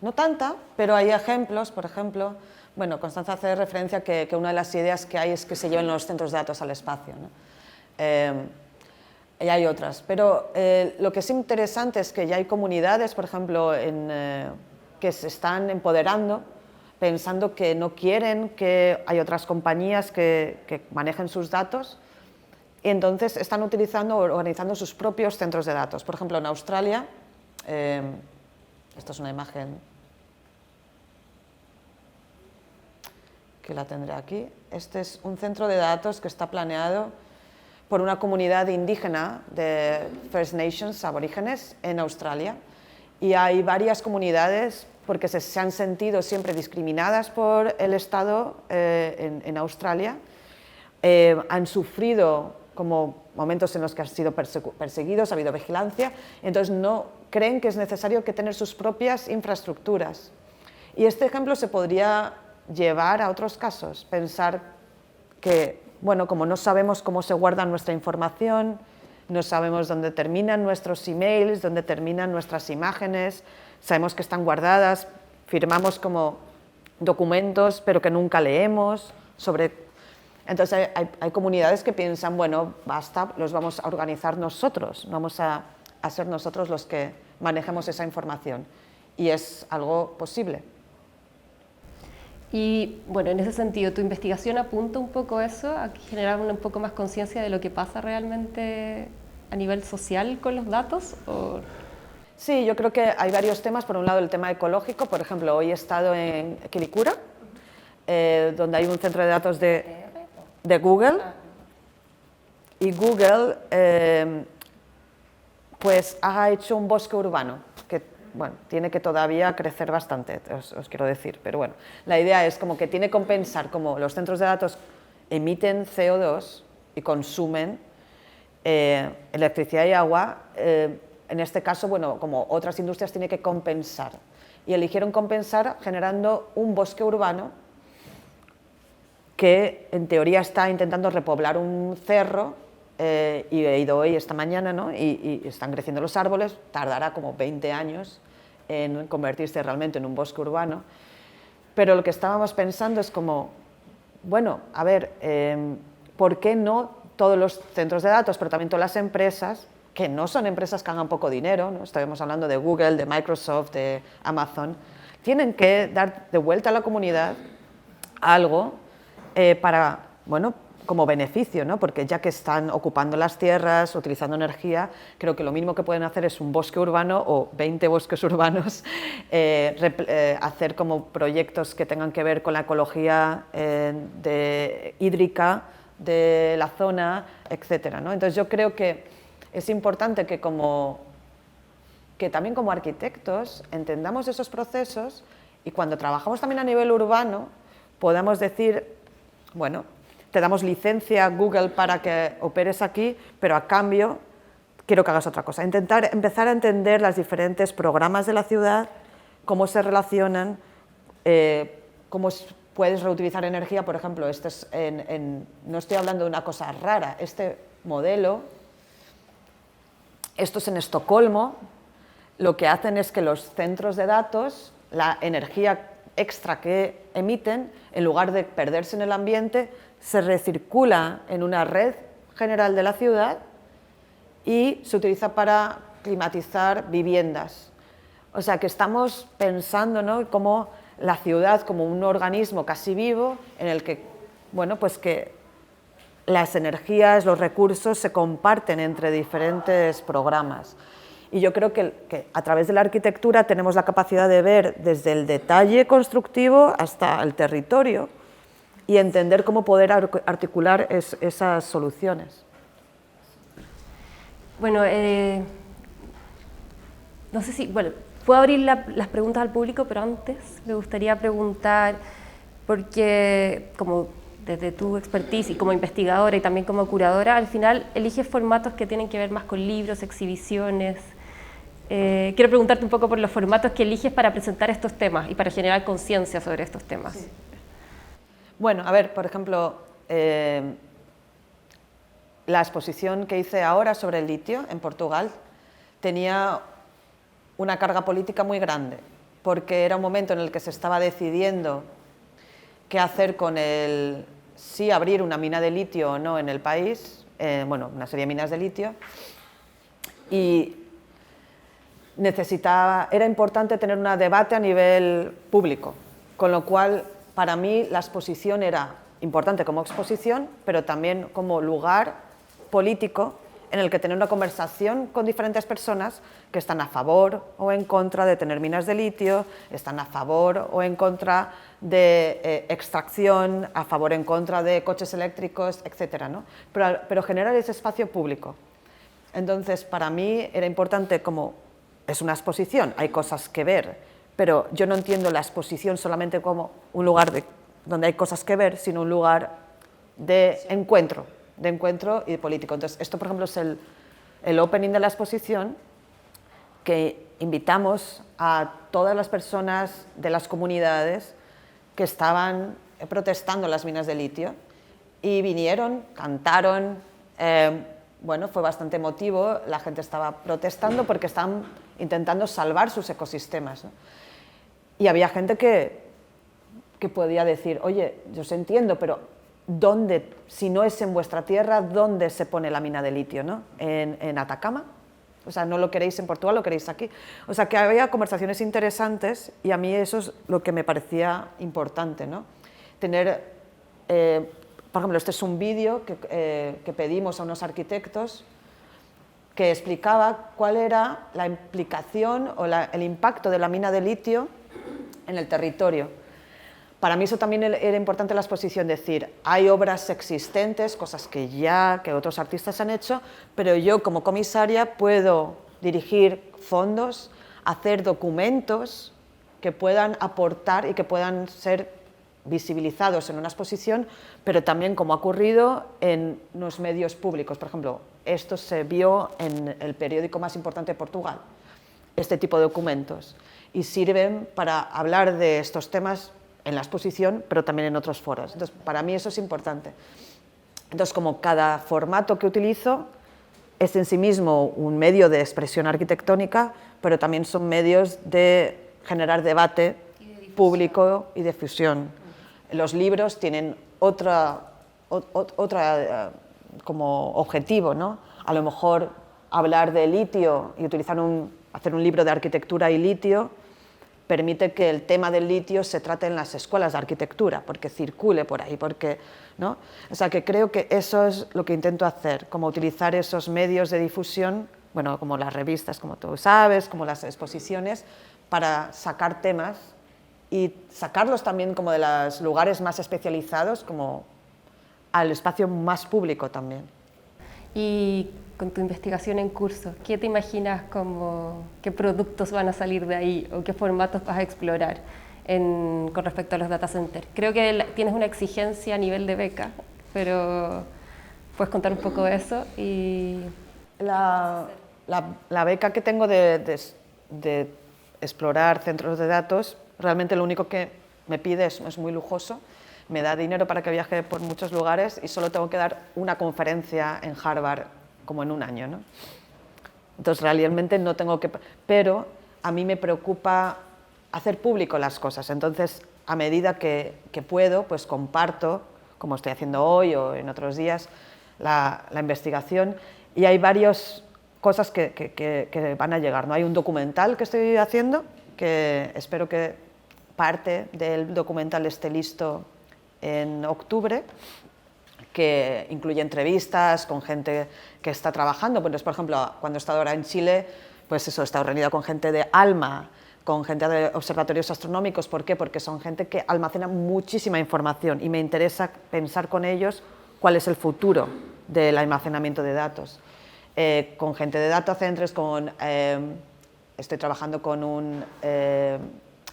Speaker 3: No tanta, pero hay ejemplos, por ejemplo, bueno, Constanza hace referencia a que una de las ideas que hay es que se lleven los centros de datos al espacio, ¿no? Y hay otras, pero lo que es interesante es que ya hay comunidades, por ejemplo, que se están empoderando, pensando que no quieren que hay otras compañías que manejen sus datos, y entonces están organizando sus propios centros de datos. Por ejemplo, en Australia, esta es una imagen que la tendré aquí. Este es un centro de datos que está planeado por una comunidad indígena de First Nations, aborígenes, en Australia. Y hay varias comunidades, porque se han sentido siempre discriminadas por el Estado en Australia. han sufrido como momentos en los que han sido perseguidos, ha habido vigilancia, entonces no creen que es necesario que tener sus propias infraestructuras. Y este ejemplo se podría llevar a otros casos, pensar que, bueno, como no sabemos cómo se guarda nuestra información, no sabemos dónde terminan nuestros emails, dónde terminan nuestras imágenes, sabemos que están guardadas, firmamos como documentos, pero que nunca leemos sobre... Entonces hay comunidades que piensan, bueno, basta, los vamos a organizar nosotros, vamos a ser nosotros los que manejemos esa información. Y es algo posible.
Speaker 1: Y bueno, en ese sentido, ¿tu investigación apunta un poco a eso, a generar un poco más conciencia de lo que pasa realmente a nivel social con los datos? ¿O?
Speaker 3: Sí, yo creo que hay varios temas. Por un lado, el tema ecológico. Por ejemplo, hoy he estado en Quilicura, donde hay un centro de datos de Google. Y Google pues ha hecho un bosque urbano que, bueno, tiene que todavía crecer bastante, os quiero decir, pero bueno, la idea es como que tiene que compensar, como los centros de datos emiten CO2 y consumen electricidad y agua, en este caso, bueno, como otras industrias, tiene que compensar. Y eligieron compensar generando un bosque urbano que en teoría está intentando repoblar un cerro, y he ido hoy esta mañana, ¿no? y están creciendo los árboles, tardará como 20 años en convertirse realmente en un bosque urbano, pero lo que estábamos pensando es como, bueno, a ver, ¿por qué no todos los centros de datos, pero también todas las empresas, que no son empresas que hagan poco dinero, ¿no? Estamos hablando de Google, de Microsoft, de Amazon, tienen que dar de vuelta a la comunidad algo para, bueno, como beneficio, ¿no? Porque ya que están ocupando las tierras, utilizando energía, creo que lo mínimo que pueden hacer es un bosque urbano o 20 bosques urbanos, hacer como proyectos que tengan que ver con la ecología hídrica de la zona, etcétera, ¿no? Entonces yo creo que es importante que también como arquitectos entendamos esos procesos y cuando trabajamos también a nivel urbano podamos decir, bueno, te damos licencia Google para que operes aquí, pero a cambio quiero que hagas otra cosa. Empezar a entender los diferentes programas de la ciudad, cómo se relacionan, cómo puedes reutilizar energía. Por ejemplo, no estoy hablando de una cosa rara, este modelo, esto es en Estocolmo, lo que hacen es que los centros de datos, la energía extra que emiten, en lugar de perderse en el ambiente, se recircula en una red general de la ciudad y se utiliza para climatizar viviendas. O sea que estamos pensando, ¿no?, como la ciudad como un organismo casi vivo en el que, bueno, pues que las energías, los recursos se comparten entre diferentes programas. Y yo creo que a través de la arquitectura tenemos la capacidad de ver desde el detalle constructivo hasta el territorio y entender cómo poder articular esas soluciones.
Speaker 1: Bueno, no sé si, bueno, puedo abrir las preguntas al público, pero antes me gustaría preguntar, porque como desde tu expertise y como investigadora y también como curadora, al final eliges formatos que tienen que ver más con libros, exhibiciones. Quiero preguntarte un poco por los formatos que eliges para presentar estos temas y para generar conciencia sobre estos temas. Sí.
Speaker 3: Bueno, a ver, por ejemplo, la exposición que hice ahora sobre el litio en Portugal tenía una carga política muy grande, porque era un momento en el que se estaba decidiendo qué hacer con si abrir una mina de litio o no en el país, bueno, una serie de minas de litio, y era importante tener un debate a nivel público, con lo cual para mí la exposición era importante como exposición, pero también como lugar político en el que tener una conversación con diferentes personas que están a favor o en contra de tener minas de litio, están a favor o en contra de extracción, a favor o en contra de coches eléctricos, etcétera, ¿no? Pero generar ese espacio público. Entonces, para mí era importante, como es una exposición, hay cosas que ver, pero yo no entiendo la exposición solamente como un lugar donde hay cosas que ver, sino un lugar de encuentro y político. Entonces, esto, por ejemplo, es el opening de la exposición, que invitamos a todas las personas de las comunidades que estaban protestando en las minas de litio, y vinieron, cantaron, bueno, fue bastante emotivo, la gente estaba protestando porque estaban intentando salvar sus ecosistemas, ¿no? Y había gente que podía decir, oye, yo os entiendo, pero ¿dónde, si no es en vuestra tierra, dónde se pone la mina de litio, ¿no? ¿En Atacama? O sea, no lo queréis en Portugal, lo queréis aquí. O sea, que había conversaciones interesantes, y a mí eso es lo que me parecía importante, ¿no? Tener, por ejemplo, este es un vídeo que pedimos a unos arquitectos que explicaba cuál era la implicación o el impacto de la mina de litio en el territorio. Para mí eso también era importante en la exposición, decir, hay obras existentes, cosas que otros artistas han hecho, pero yo como comisaria puedo dirigir fondos, hacer documentos que puedan aportar y que puedan ser visibilizados en una exposición, pero también, como ha ocurrido, en los medios públicos. Por ejemplo, esto se vio en el periódico más importante de Portugal, este tipo de documentos, y sirven para hablar de estos temas en la exposición, pero también en otros foros. Entonces, para mí eso es importante. Entonces, como cada formato que utilizo es en sí mismo un medio de expresión arquitectónica, pero también son medios de generar debate público y de difusión. Los libros tienen otra como objetivo, ¿no? A lo mejor hablar de litio y hacer un libro de arquitectura y litio permite que el tema del litio se trate en las escuelas de arquitectura, porque circule por ahí, ¿no? O sea, que creo que eso es lo que intento hacer, como utilizar esos medios de difusión, bueno, como las revistas, como tú sabes, como las exposiciones, para sacar temas y sacarlos también como de los lugares más especializados, como al espacio más público también.
Speaker 1: Y con tu investigación en curso, ¿qué te imaginas como qué productos van a salir de ahí o qué formatos vas a explorar con respecto a los data centers? Creo que tienes una exigencia a nivel de beca, pero ¿puedes contar un poco de eso? Y
Speaker 3: la beca que tengo de explorar centros de datos, realmente lo único que me pide es muy lujoso. Me da dinero para que viaje por muchos lugares y solo tengo que dar una conferencia en Harvard como en un año, ¿no? Entonces realmente no tengo que... Pero a mí me preocupa hacer público las cosas. Entonces, a medida que puedo, pues comparto, como estoy haciendo hoy o en otros días, la investigación. Y hay varias cosas que van a llegar, ¿no? Hay un documental que estoy haciendo, que espero que parte del documental esté listo en octubre, que incluye entrevistas con gente que está trabajando. Pues, por ejemplo, cuando he estado ahora en Chile, pues eso, he estado reunida con gente de ALMA, con gente de observatorios astronómicos. ¿Por qué? Porque son gente que almacena muchísima información y me interesa pensar con ellos cuál es el futuro del almacenamiento de datos. Con gente de data centers, estoy trabajando con un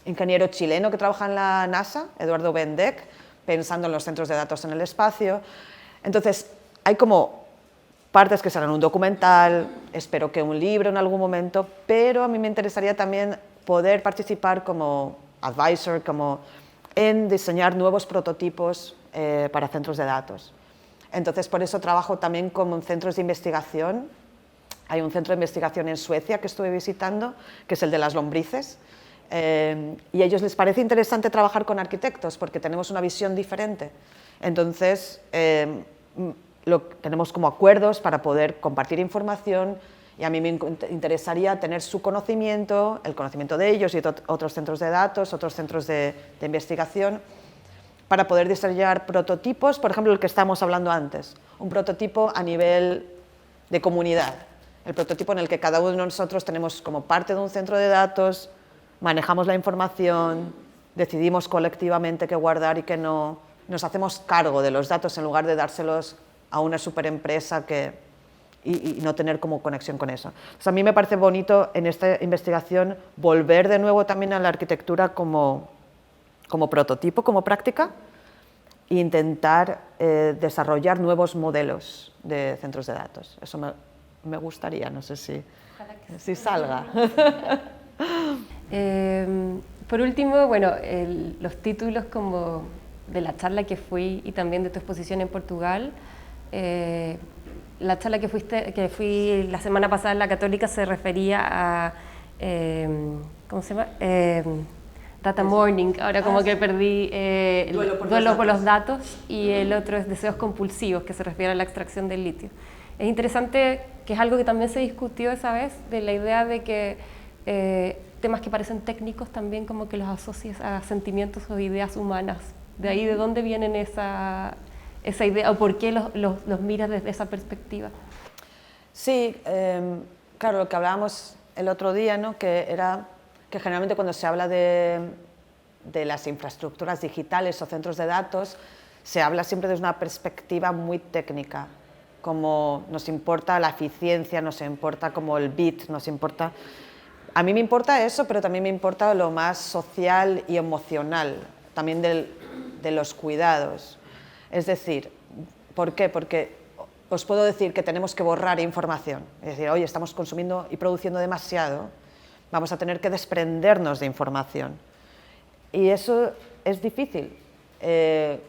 Speaker 3: ingeniero chileno que trabaja en la NASA, Eduardo Bendec, pensando en los centros de datos en el espacio. Entonces, hay como partes que serán un documental, espero que un libro en algún momento, pero a mí me interesaría también poder participar como advisor, como en diseñar nuevos prototipos para centros de datos. Entonces, por eso trabajo también con centros de investigación. Hay un centro de investigación en Suecia que estuve visitando, que es el de las lombrices, y a ellos les parece interesante trabajar con arquitectos porque tenemos una visión diferente. Entonces, tenemos como acuerdos para poder compartir información y a mí me interesaría tener su conocimiento, el conocimiento de ellos y otros centros de datos, otros centros de investigación, para poder diseñar prototipos, por ejemplo, el que estábamos hablando antes, un prototipo a nivel de comunidad, el prototipo en el que cada uno de nosotros tenemos como parte de un centro de datos, manejamos la información, decidimos colectivamente qué guardar y qué no, nos hacemos cargo de los datos en lugar de dárselos a una superempresa y no tener como conexión con eso. O sea, a mí me parece bonito en esta investigación volver de nuevo también a la arquitectura como prototipo, como práctica, e intentar desarrollar nuevos modelos de centros de datos. Eso me gustaría, no sé si salga.
Speaker 1: Por último, bueno, los títulos como de la charla que fui y también de tu exposición en Portugal. La charla que fui la semana pasada en la Católica se refería a, ¿cómo se llama? Data Mourning, ahora como que perdí duelo por los datos, y el otro es deseos compulsivos, que se refiere a la extracción del litio. Es interesante, que es algo que también se discutió esa vez, de la idea de que temas que parecen técnicos también como que los asocias a sentimientos o ideas humanas. De ahí, ¿de dónde vienen esa idea, o por qué los miras desde esa perspectiva?
Speaker 3: Sí, claro, lo que hablábamos el otro día, ¿no? Que era que generalmente cuando se habla de las infraestructuras digitales o centros de datos, se habla siempre desde una perspectiva muy técnica, como nos importa la eficiencia, nos importa como el bit, nos importa... A mí me importa eso, pero también me importa lo más social y emocional, también de los cuidados. Es decir, ¿por qué? Porque os puedo decir que tenemos que borrar información. Es decir, oye, estamos consumiendo y produciendo demasiado, vamos a tener que desprendernos de información. Y eso es difícil. De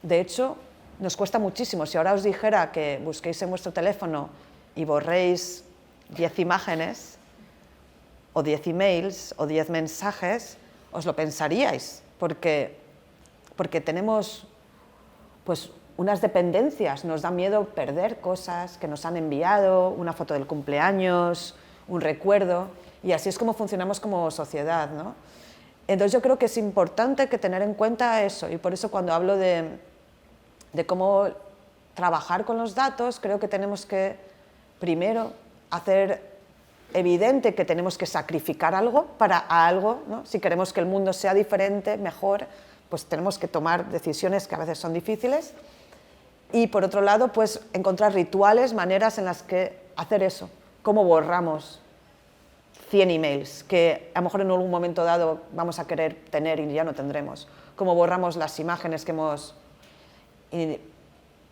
Speaker 3: hecho, nos cuesta muchísimo. Si ahora os dijera que busquéis en vuestro teléfono y borréis 10 imágenes, o 10 emails, o 10 mensajes, os lo pensaríais, porque tenemos pues, unas dependencias, nos da miedo perder cosas que nos han enviado, una foto del cumpleaños, un recuerdo, y así es como funcionamos como sociedad, ¿no? Entonces yo creo que es importante que tener en cuenta eso, y por eso cuando hablo de cómo trabajar con los datos, creo que tenemos que primero hacer evidente que tenemos que sacrificar algo para algo, ¿no? Si queremos que el mundo sea diferente, mejor, pues tenemos que tomar decisiones que a veces son difíciles, y por otro lado, pues encontrar rituales, maneras en las que hacer eso, cómo borramos 100 emails, que a lo mejor en algún momento dado vamos a querer tener y ya no tendremos, cómo borramos las imágenes que hemos... Y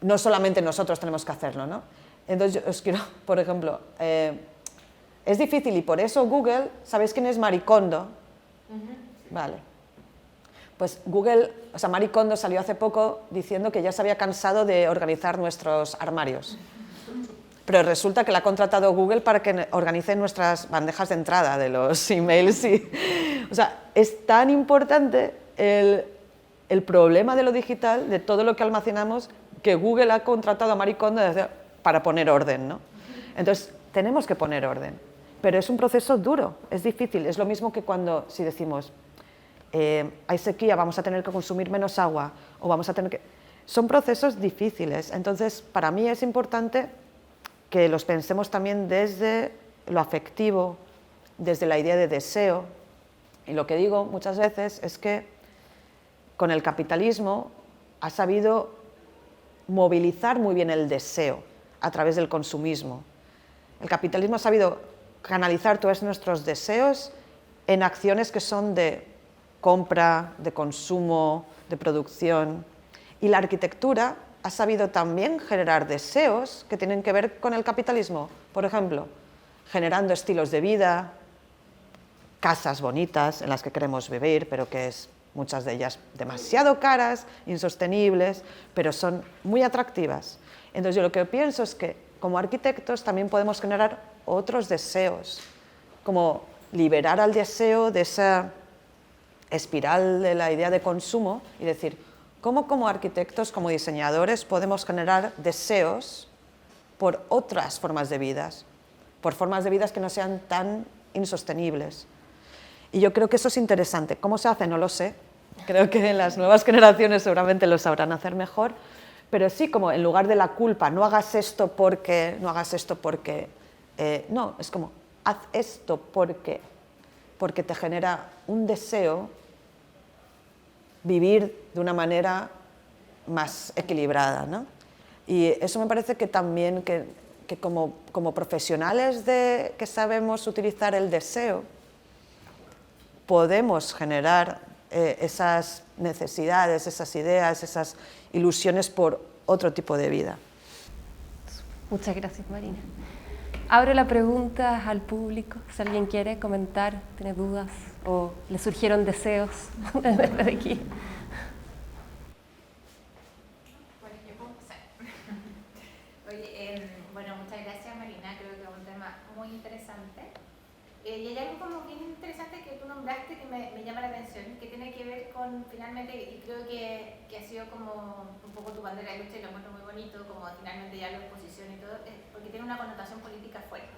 Speaker 3: no solamente nosotros tenemos que hacerlo, ¿no? Entonces yo os quiero, por ejemplo, es difícil, y por eso Google, ¿sabéis quién es Marie Kondo? Vale. Pues Google, o sea, Marie Kondo salió hace poco diciendo que ya se había cansado de organizar nuestros armarios. Pero resulta que la ha contratado Google para que organice nuestras bandejas de entrada de los emails. O sea, es tan importante el problema de lo digital, de todo lo que almacenamos, que Google ha contratado a Marie Kondo para poner orden, ¿no? Entonces, tenemos que poner orden. Pero es un proceso duro, es difícil. Es lo mismo que cuando, si decimos, hay sequía, vamos a tener que consumir menos agua, o vamos a tener que... Son procesos difíciles. Entonces, para mí es importante que los pensemos también desde lo afectivo, desde la idea de deseo. Y lo que digo muchas veces es que con el capitalismo ha sabido movilizar muy bien el deseo a través del consumismo. El capitalismo ha sabido canalizar todos nuestros deseos en acciones que son de compra, de consumo, de producción. Y la arquitectura ha sabido también generar deseos que tienen que ver con el capitalismo. Por ejemplo, generando estilos de vida, casas bonitas en las que queremos vivir, pero que es muchas de ellas demasiado caras, insostenibles, pero son muy atractivas. Entonces yo lo que pienso es que como arquitectos también podemos generar otros deseos, como liberar al deseo de esa espiral de la idea de consumo y decir, ¿cómo como arquitectos, como diseñadores, podemos generar deseos por otras formas de vidas, por formas de vidas que no sean tan insostenibles? Y yo creo que eso es interesante. ¿Cómo se hace? No lo sé. Creo que en las nuevas generaciones seguramente lo sabrán hacer mejor, pero sí, como en lugar de la culpa, no hagas esto porque, no hagas esto porque... no, es como, haz esto porque te genera un deseo vivir de una manera más equilibrada, ¿no? Y eso me parece que también que como profesionales que sabemos utilizar el deseo, podemos generar esas necesidades, esas ideas, esas ilusiones por otro tipo de vida.
Speaker 1: Muchas gracias, Marina. Abro la pregunta al público, si alguien quiere comentar, tiene dudas o le surgieron deseos desde aquí.
Speaker 2: Bueno, yo puedo empezar. Oye, bueno, muchas gracias, Marina, creo que es un tema muy interesante. Y hay algo como bien interesante que tú nombraste que me llama la atención, que tiene que ver con, finalmente, y creo que ha sido como un poco tu bandera de lucha y lo encuentro muy bonito, como finalmente ya la oposición y todo, porque tiene una connotación política fuerte.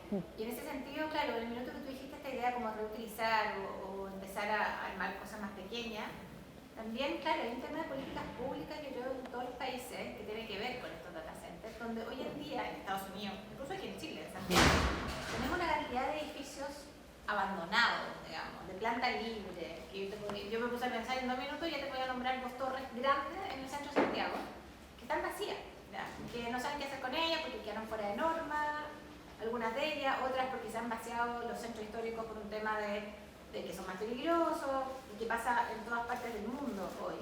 Speaker 2: Y en ese sentido, claro, en el minuto que tú dijiste esta idea como reutilizar o empezar a armar cosas más pequeñas, también, claro, hay un tema de políticas públicas que yo creo en todos los países que tiene que ver con estos data centers, donde hoy en día en Estados Unidos, incluso aquí en Chile, en Santiago, tenemos una cantidad de edificios abandonados, digamos, de planta libre, que yo me puse a pensar en 2 minutos y ya te voy a nombrar 2 torres grandes en el centro de Santiago, que están vacías, ¿ya? Que no saben qué hacer con ellas porque quedaron fuera de norma, algunas de ellas, otras porque se han vaciado los centros históricos por un tema de que son más peligrosos, y que pasa en todas partes del mundo hoy.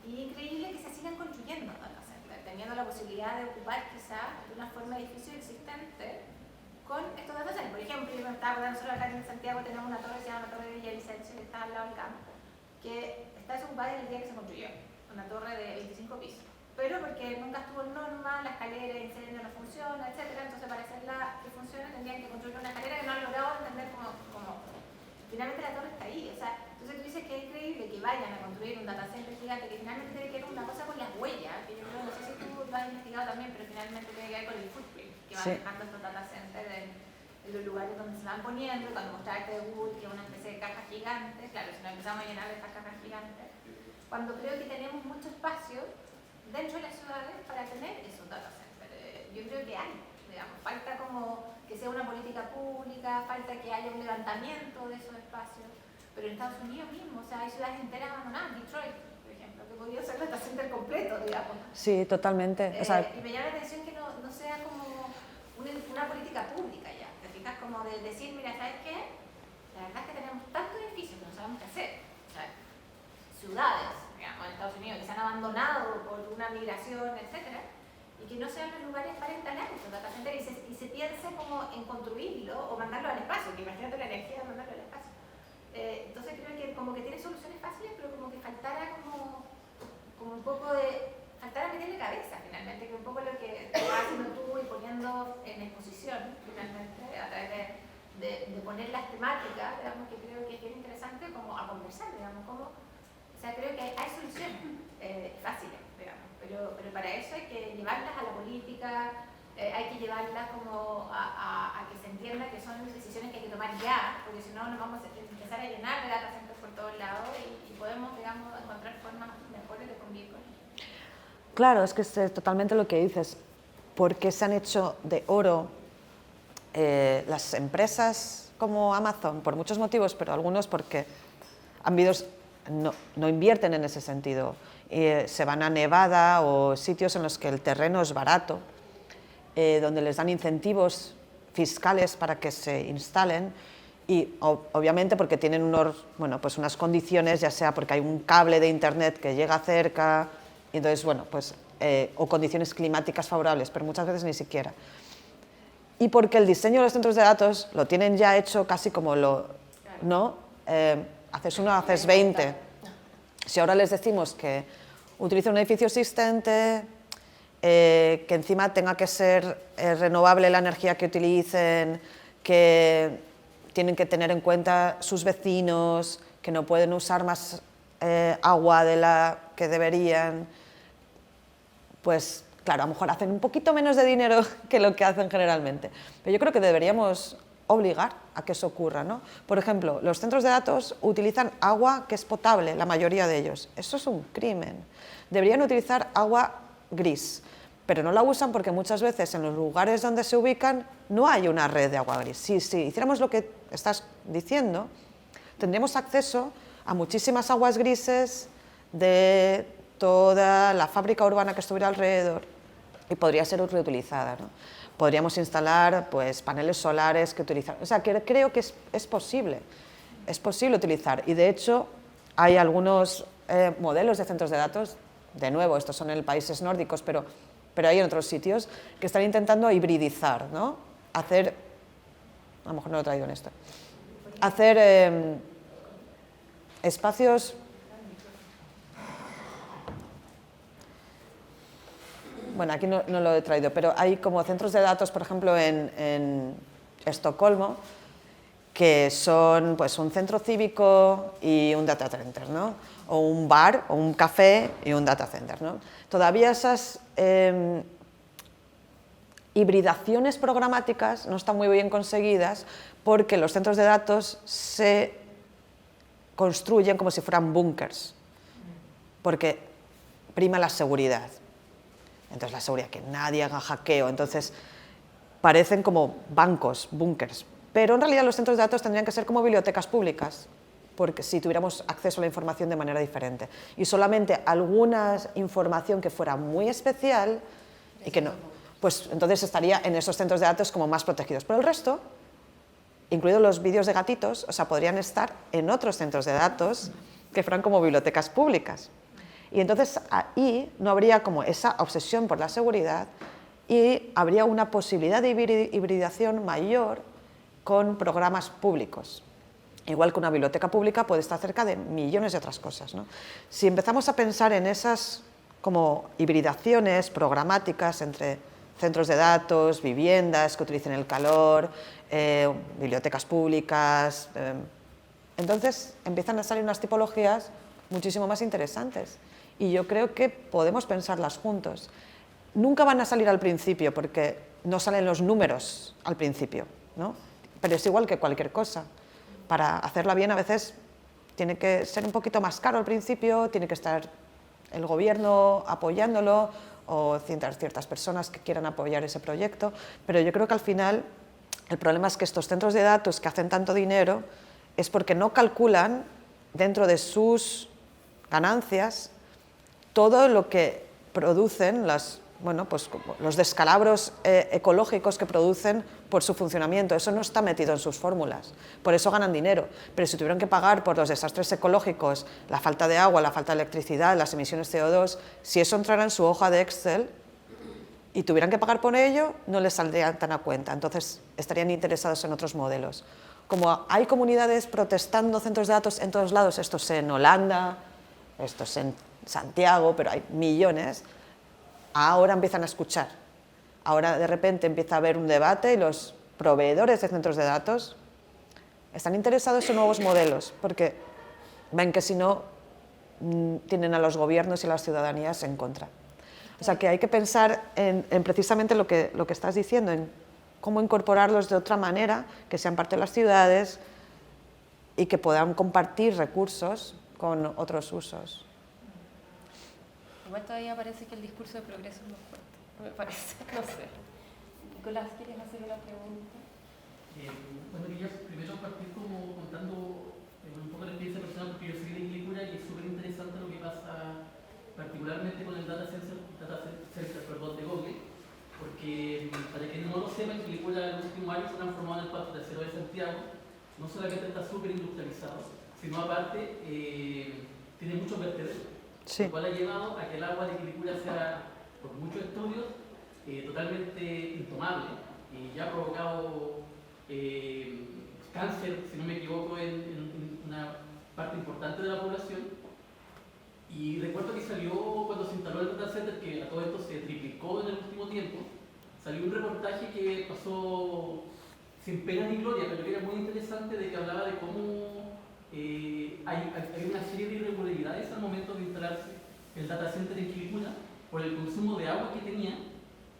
Speaker 2: Y increíble que se sigan construyendo data centers, teniendo la posibilidad de ocupar quizá de una forma de edificio existente con estos data centers. Por ejemplo, yo me estaba acordando, nosotros acá en Santiago tenemos una torre que se llama la Torre de Villavicencio, que está al lado del campo, que está desocupada desde el día que se construyó, una torre de 25 pisos. Pero porque nunca estuvo en norma, la escalera de incendio no funciona, etc. Entonces para hacerla que funcione tendrían que construir una escalera que no han logrado entender cómo finalmente la torre está ahí. O sea, entonces tú dices que es increíble que vayan a construir un data center gigante que finalmente tiene que ver una cosa con las huellas, que yo creo, no sé si tú lo has investigado también, pero finalmente tiene que ver con el footprint que van dejando estos data centers en los lugares donde se van poniendo. Cuando mostraste de Google, que es una especie de caja gigante, claro, si nos empezamos a llenar de estas cajas gigantes, cuando creo que tenemos mucho espacio dentro de las ciudades para tener esos data centers. Yo creo que hay, digamos, falta como que sea una política pública, falta que haya un levantamiento de esos espacios, pero en Estados Unidos mismo, o sea, hay ciudades enteras abandonadas, Detroit, por ejemplo, que podría ser data center completo, digamos.
Speaker 3: Sí, totalmente.
Speaker 2: Y me llama la atención que no sea como una política pública ya, te fijas, como de decir, mira, ¿sabes qué? La verdad es que tenemos tantos edificios que no sabemos qué hacer, o sea, ciudades, digamos, en Estados Unidos, que se han abandonado por una migración, etcétera, y que no sean los lugares para instalar estos data centers y se piense como en construirlo o mandarlo al espacio, que imagínate la energía de mandarlo al espacio. Entonces creo que como que tiene soluciones fáciles, pero como que faltara como un poco de, faltara meterle cabeza finalmente, que un poco lo que estás haciendo tú y poniendo en exposición finalmente a través de poner las temáticas, digamos, que creo que es bien interesante como a conversar, digamos, como, o sea, creo que hay soluciones fáciles, digamos, pero para eso hay que llevarlas a la política, hay que llevarlas como a que se entienda que son decisiones que hay que tomar ya, porque si no nos vamos a empezar a llenar de data centers por todos lados y podemos, digamos, encontrar formas mejores de convivir con ellos.
Speaker 3: Claro, es que es totalmente lo que dices. ¿Por qué se han hecho de oro las empresas como Amazon? Por muchos motivos, pero algunos porque no invierten en ese sentido. Se van a Nevada o sitios en los que el terreno es barato, donde les dan incentivos fiscales para que se instalen y obviamente porque tienen unas condiciones, ya sea porque hay un cable de internet que llega cerca, y entonces, o condiciones climáticas favorables, pero muchas veces ni siquiera. Y porque el diseño de los centros de datos lo tienen ya hecho casi como ¿no? Haces uno, haces 20. Si ahora les decimos que utilicen un edificio existente, que encima tenga que ser renovable la energía que utilicen, que tienen que tener en cuenta sus vecinos, que no pueden usar más agua de la que deberían, pues claro, a lo mejor hacen un poquito menos de dinero que lo que hacen generalmente. Pero yo creo que deberíamos obligar a que eso ocurra, ¿no? Por ejemplo, los centros de datos utilizan agua que es potable, la mayoría de ellos. Eso es un crimen. Deberían utilizar agua gris, pero no la usan porque muchas veces en los lugares donde se ubican no hay una red de agua gris. Si hiciéramos lo que estás diciendo, tendríamos acceso a muchísimas aguas grises de toda la fábrica urbana que estuviera alrededor y podría ser reutilizada, ¿no? Podríamos instalar paneles solares que utilizan. O sea, que creo que es posible utilizar. Y de hecho, hay algunos modelos de centros de datos, de nuevo, estos son en países nórdicos, pero hay en otros sitios, que están intentando hibridizar, ¿no? Hacer, a lo mejor no lo he traído en esto, hacer espacios... Bueno, aquí no lo he traído, pero hay como centros de datos, por ejemplo, en Estocolmo, que son pues, un centro cívico y un data center, ¿no? O un bar o un café y un data center, ¿no? Todavía esas hibridaciones programáticas no están muy bien conseguidas porque los centros de datos se construyen como si fueran búnkers, porque prima la seguridad. Entonces la seguridad, que nadie haga hackeo, entonces parecen como bancos, búnkers, pero en realidad los centros de datos tendrían que ser como bibliotecas públicas, porque si tuviéramos acceso a la información de manera diferente, y solamente alguna información que fuera muy especial y que no, pues entonces estaría en esos centros de datos como más protegidos. Pero el resto, incluidos los vídeos de gatitos, o sea, podrían estar en otros centros de datos que fueran como bibliotecas públicas. Y entonces ahí no habría como esa obsesión por la seguridad y habría una posibilidad de hibridación mayor con programas públicos. Igual que una biblioteca pública puede estar cerca de millones de otras cosas, ¿no? Si empezamos a pensar en esas como hibridaciones programáticas entre centros de datos, viviendas que utilicen el calor, bibliotecas públicas, entonces empiezan a salir unas tipologías muchísimo más interesantes. Y yo creo que podemos pensarlas juntos. Nunca van a salir al principio, porque no salen los números al principio, ¿no? Pero es igual que cualquier cosa. Para hacerla bien a veces tiene que ser un poquito más caro al principio, tiene que estar el gobierno apoyándolo o ciertas personas que quieran apoyar ese proyecto, pero yo creo que al final el problema es que estos centros de datos que hacen tanto dinero es porque no calculan dentro de sus ganancias todo lo que producen los descalabros ecológicos que producen por su funcionamiento. Eso no está metido en sus fórmulas, por eso ganan dinero. Pero si tuvieran que pagar por los desastres ecológicos, la falta de agua, la falta de electricidad, las emisiones CO2, si eso entrara en su hoja de Excel y tuvieran que pagar por ello, no les saldría tan a cuenta. Entonces estarían interesados en otros modelos. Como hay comunidades protestando centros de datos en todos lados, esto es en Holanda, esto es en Santiago, pero hay millones, ahora empiezan a escuchar. Ahora de repente empieza a haber un debate y los proveedores de centros de datos están interesados en nuevos modelos, porque ven que si no, tienen a los gobiernos y a las ciudadanías en contra. O sea que hay que pensar en precisamente lo que estás diciendo, en cómo incorporarlos de otra manera, que sean parte de las ciudades y que puedan compartir recursos con otros usos.
Speaker 1: Igual todavía parece que el discurso de progreso es más fuerte, me parece, no sé. Nicolás, ¿quieres hacer una pregunta?
Speaker 5: Bueno, quería primero partir como contando un poco la experiencia personal, porque yo soy de Quilicura y es súper interesante lo que pasa particularmente con el data center de Google, porque para quienes no lo sepan, Quilicura en los últimos años se ha transformado en el Parque Tercero de Santiago. No solamente está súper industrializado, sino aparte tiene muchos vertederos. Sí. Lo cual ha llevado a que el agua de Quilicura sea, por muchos estudios, totalmente intomable y ya ha provocado cáncer, si no me equivoco, en una parte importante de la población. Y recuerdo que salió, cuando se instaló el data center, que a todo esto se triplicó en el último tiempo, salió un reportaje que pasó sin pena ni gloria, pero que era muy interesante, de que hablaba de cómo hay una serie de irregularidades al momento de instalarse el data center en Quilicura por el consumo de agua que tenía,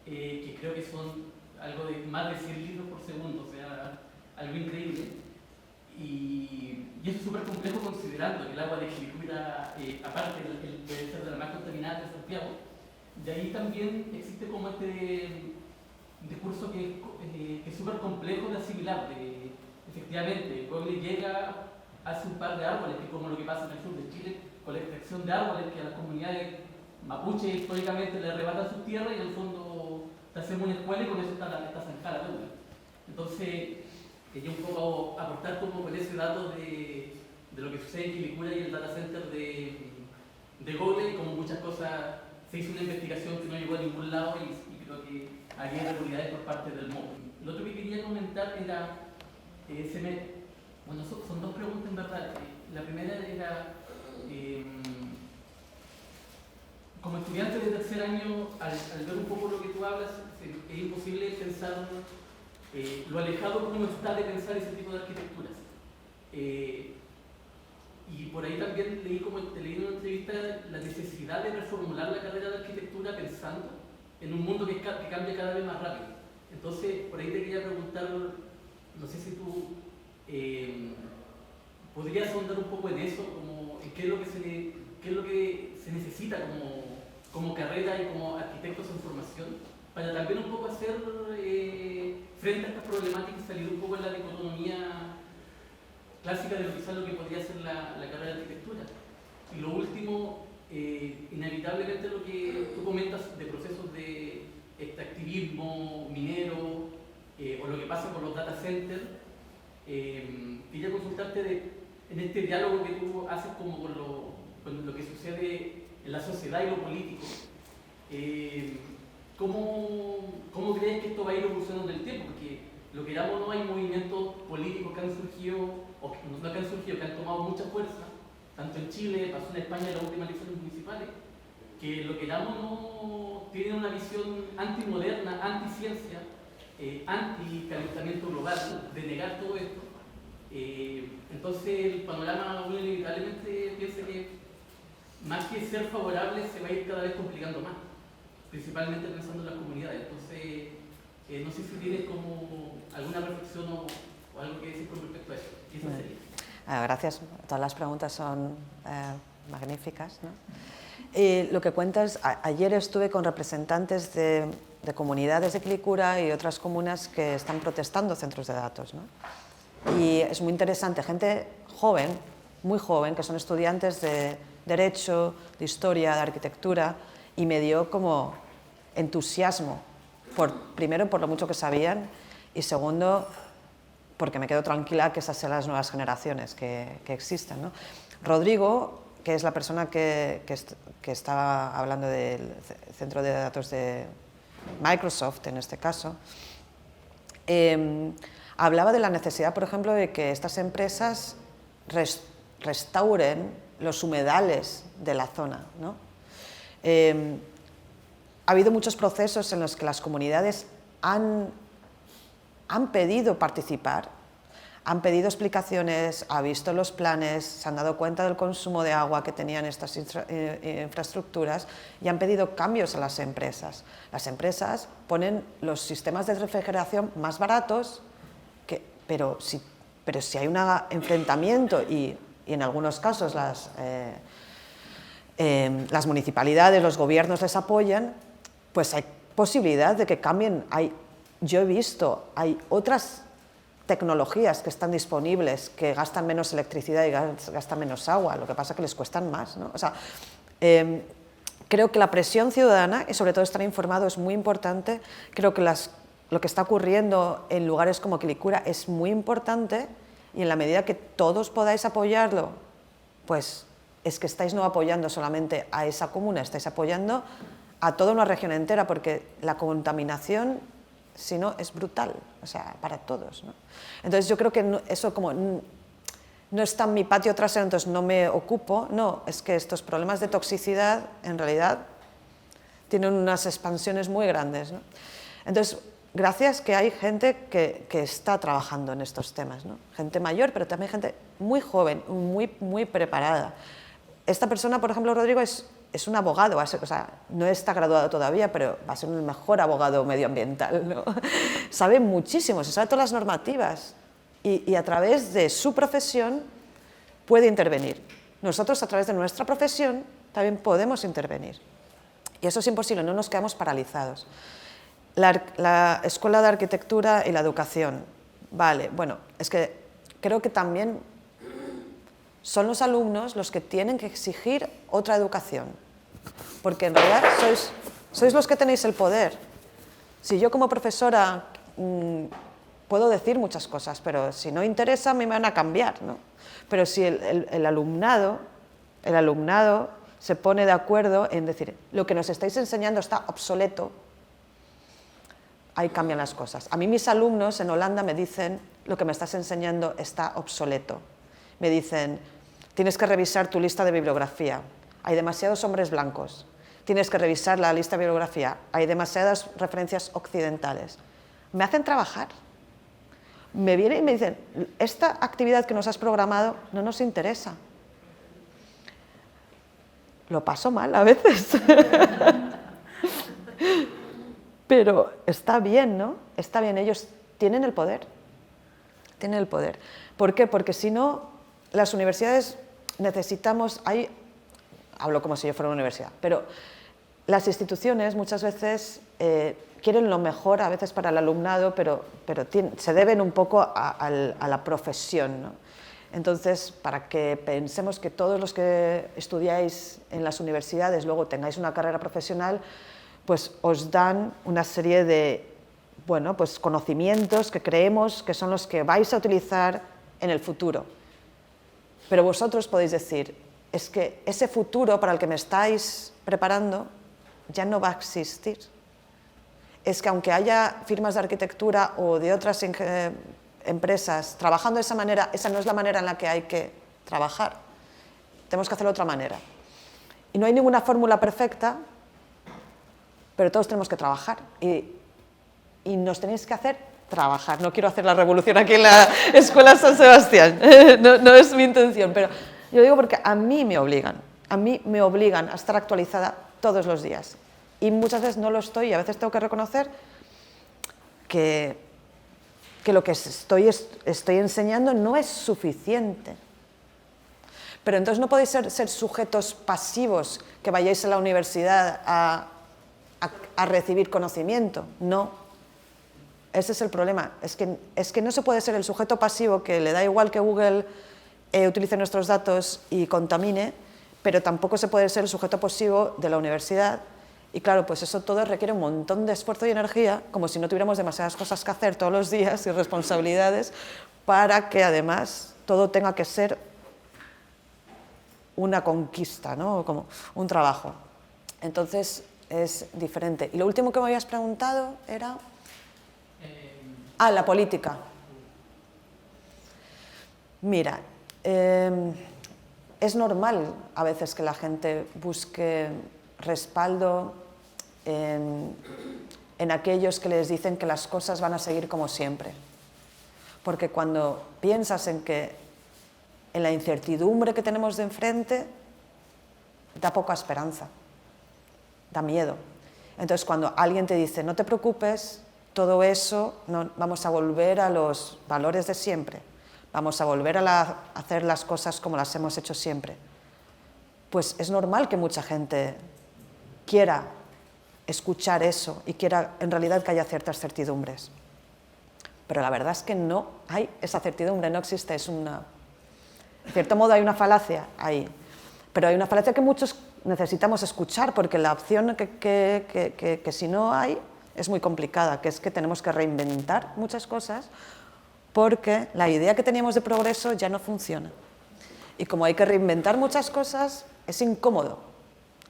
Speaker 5: que creo que son algo de más de 100 litros por segundo, o sea, algo increíble. Y eso es súper complejo considerando que el agua de Quilicura, aparte debe ser de la más contaminada de Santiago. De ahí también existe como este discurso que es súper complejo de asimilar, de, efectivamente, el pueblo llega, hace un par de árboles, que es como lo que pasa en el sur de Chile, con la extracción de árboles que a las comunidades mapuche históricamente le arrebatan sus tierras y en el fondo te hacemos una escuela y con eso está zanjada la deuda. Entonces, quería un poco aportar como con ese dato de de lo que sucede en Quilicura y el data center de Google, y como muchas cosas se hizo una investigación que no llegó a ningún lado y creo que había irregularidades por parte del MOB. Lo otro que quería comentar era, bueno, son dos preguntas en verdad. La primera era, como estudiante de tercer año, al ver un poco lo que tú hablas, es imposible pensar lo alejado que uno está de pensar ese tipo de arquitecturas. Y por ahí también leí en una entrevista la necesidad de reformular la carrera de arquitectura pensando en un mundo que cambia cada vez más rápido. Entonces, por ahí te quería preguntar, no sé si tú podrías ahondar un poco en eso, como en qué es lo que se necesita como carrera y como arquitectos en formación, para también un poco hacer frente a estas problemáticas y salir un poco en la dicotomía clásica de quizás lo que podría ser la carrera de arquitectura. Y lo último, inevitablemente lo que tú comentas de procesos de extractivismo minero o lo que pasa con los data centers, quería consultarte en este diálogo que tú haces como con lo que sucede en la sociedad y lo político. ¿Cómo crees que esto va a ir evolucionando en el tiempo? Porque lo que queramos o no, hay movimientos políticos que han surgido, o que no que han surgido, que han tomado mucha fuerza, tanto en Chile, pasó en España en las últimas elecciones municipales, que lo que queramos no tienen una visión antimoderna, anticiencia, anticalentamiento global, de negar todo esto. Entonces el panorama uno inevitablemente piensa que más que ser favorable se va a ir cada vez complicando más, principalmente pensando en las comunidades. Entonces no sé si tienes como alguna reflexión o algo que decir con respecto a eso. Y eso sería.
Speaker 3: Gracias, todas las preguntas son magníficas, ¿no? Lo que cuentas, ayer estuve con representantes de comunidades de Quilicura y otras comunas que están protestando centros de datos, ¿no? Y es muy interesante, gente joven, muy joven, que son estudiantes de Derecho, de Historia, de Arquitectura, y me dio como entusiasmo, primero por lo mucho que sabían y segundo porque me quedo tranquila que esas sean las nuevas generaciones que existen, ¿no? Rodrigo, que es la persona que estaba hablando del centro de datos de Microsoft en este caso, hablaba de la necesidad, por ejemplo, de que estas empresas restauren los humedales de la zona, ¿no? Ha habido muchos procesos en los que las comunidades han pedido participar, han pedido explicaciones, han visto los planes, se han dado cuenta del consumo de agua que tenían estas infraestructuras y han pedido cambios a las empresas. Las empresas ponen los sistemas de refrigeración más baratos, pero si hay un enfrentamiento y en algunos casos las municipalidades, los gobiernos les apoyan, pues hay posibilidad de que cambien. Yo he visto, hay otras tecnologías que están disponibles que gastan menos electricidad y gastan menos agua, lo que pasa es que les cuestan más, ¿no? O sea, creo que la presión ciudadana y sobre todo estar informado es muy importante. Creo que lo que está ocurriendo en lugares como Quilicura es muy importante y en la medida que todos podáis apoyarlo, pues es que estáis no apoyando solamente a esa comuna, estáis apoyando a toda una región entera, porque la contaminación, si no, es brutal, o sea, para todos, ¿no? Entonces yo creo que eso como no está en mi patio trasero, entonces no me ocupo, no, es que estos problemas de toxicidad en realidad tienen unas expansiones muy grandes, ¿no? Entonces, gracias que hay gente que está trabajando en estos temas, ¿no? Gente mayor, pero también gente muy joven, muy preparada. Esta persona, por ejemplo, Rodrigo, es un abogado, o sea, no está graduado todavía, pero va a ser el mejor abogado medioambiental, ¿no? Sabe muchísimo, se sabe todas las normativas y a través de su profesión puede intervenir. Nosotros, a través de nuestra profesión, también podemos intervenir. Y eso es imposible, no nos quedamos paralizados. La Escuela de Arquitectura y la educación. Vale, bueno, es que creo que también son los alumnos los que tienen que exigir otra educación, porque en realidad sois los que tenéis el poder. Si yo como profesora puedo decir muchas cosas, pero si no interesa, me van a cambiar, ¿no? Pero si el alumnado se pone de acuerdo en decir, lo que nos estáis enseñando está obsoleto, ahí cambian las cosas. A mí mis alumnos en Holanda me dicen, lo que me estás enseñando está obsoleto. Me dicen, tienes que revisar tu lista de bibliografía, hay demasiados hombres blancos, tienes que revisar la lista de bibliografía, hay demasiadas referencias occidentales. Me hacen trabajar. Me vienen y me dicen, esta actividad que nos has programado no nos interesa. Lo paso mal a veces. Pero está bien, ¿no? Está bien, ellos tienen el poder. Tienen el poder. ¿Por qué? Porque si no, las universidades necesitamos... hablo como si yo fuera una universidad, pero las instituciones muchas veces quieren lo mejor a veces para el alumnado, pero se deben un poco a la profesión, ¿no? Entonces, para que pensemos que todos los que estudiáis en las universidades luego tengáis una carrera profesional, pues os dan una serie de pues conocimientos que creemos que son los que vais a utilizar en el futuro. Pero vosotros podéis decir, es que ese futuro para el que me estáis preparando ya no va a existir. Es que aunque haya firmas de arquitectura o de otras empresas trabajando de esa manera, esa no es la manera en la que hay que trabajar. Tenemos que hacerlo de otra manera. Y no hay ninguna fórmula perfecta, pero todos tenemos que trabajar. Y nos tenéis que hacer trabajar. No quiero hacer la revolución aquí en la Escuela San Sebastián, no es mi intención, pero yo digo porque a mí me obligan a estar actualizada todos los días. Y muchas veces no lo estoy y a veces tengo que reconocer que lo que estoy enseñando no es suficiente. Pero entonces no podéis ser sujetos pasivos que vayáis a la universidad a recibir conocimiento. No. Ese es el problema. Es que no se puede ser el sujeto pasivo que le da igual que Google utilice nuestros datos y contamine, pero tampoco se puede ser el sujeto pasivo de la universidad. Y claro, pues eso todo requiere un montón de esfuerzo y energía, como si no tuviéramos demasiadas cosas que hacer todos los días y responsabilidades, para que además todo tenga que ser una conquista, ¿no? Como un trabajo. Entonces es diferente. Y lo último que me habías preguntado era... la política. Mira, es normal a veces que la gente busque respaldo en aquellos que les dicen que las cosas van a seguir como siempre. Porque cuando piensas en la incertidumbre que tenemos de enfrente, da poca esperanza, da miedo. Entonces, cuando alguien te dice, no te preocupes, todo eso, vamos a volver a los valores de siempre, vamos a volver a hacer las cosas como las hemos hecho siempre, pues es normal que mucha gente quiera escuchar eso y quiera en realidad que haya ciertas certidumbres. Pero la verdad es que no hay esa certidumbre, no existe, en cierto modo hay una falacia ahí, pero hay una falacia que muchos necesitamos escuchar, porque la opción que si no hay es muy complicada, que es que tenemos que reinventar muchas cosas porque la idea que teníamos de progreso ya no funciona. Y como hay que reinventar muchas cosas, es incómodo,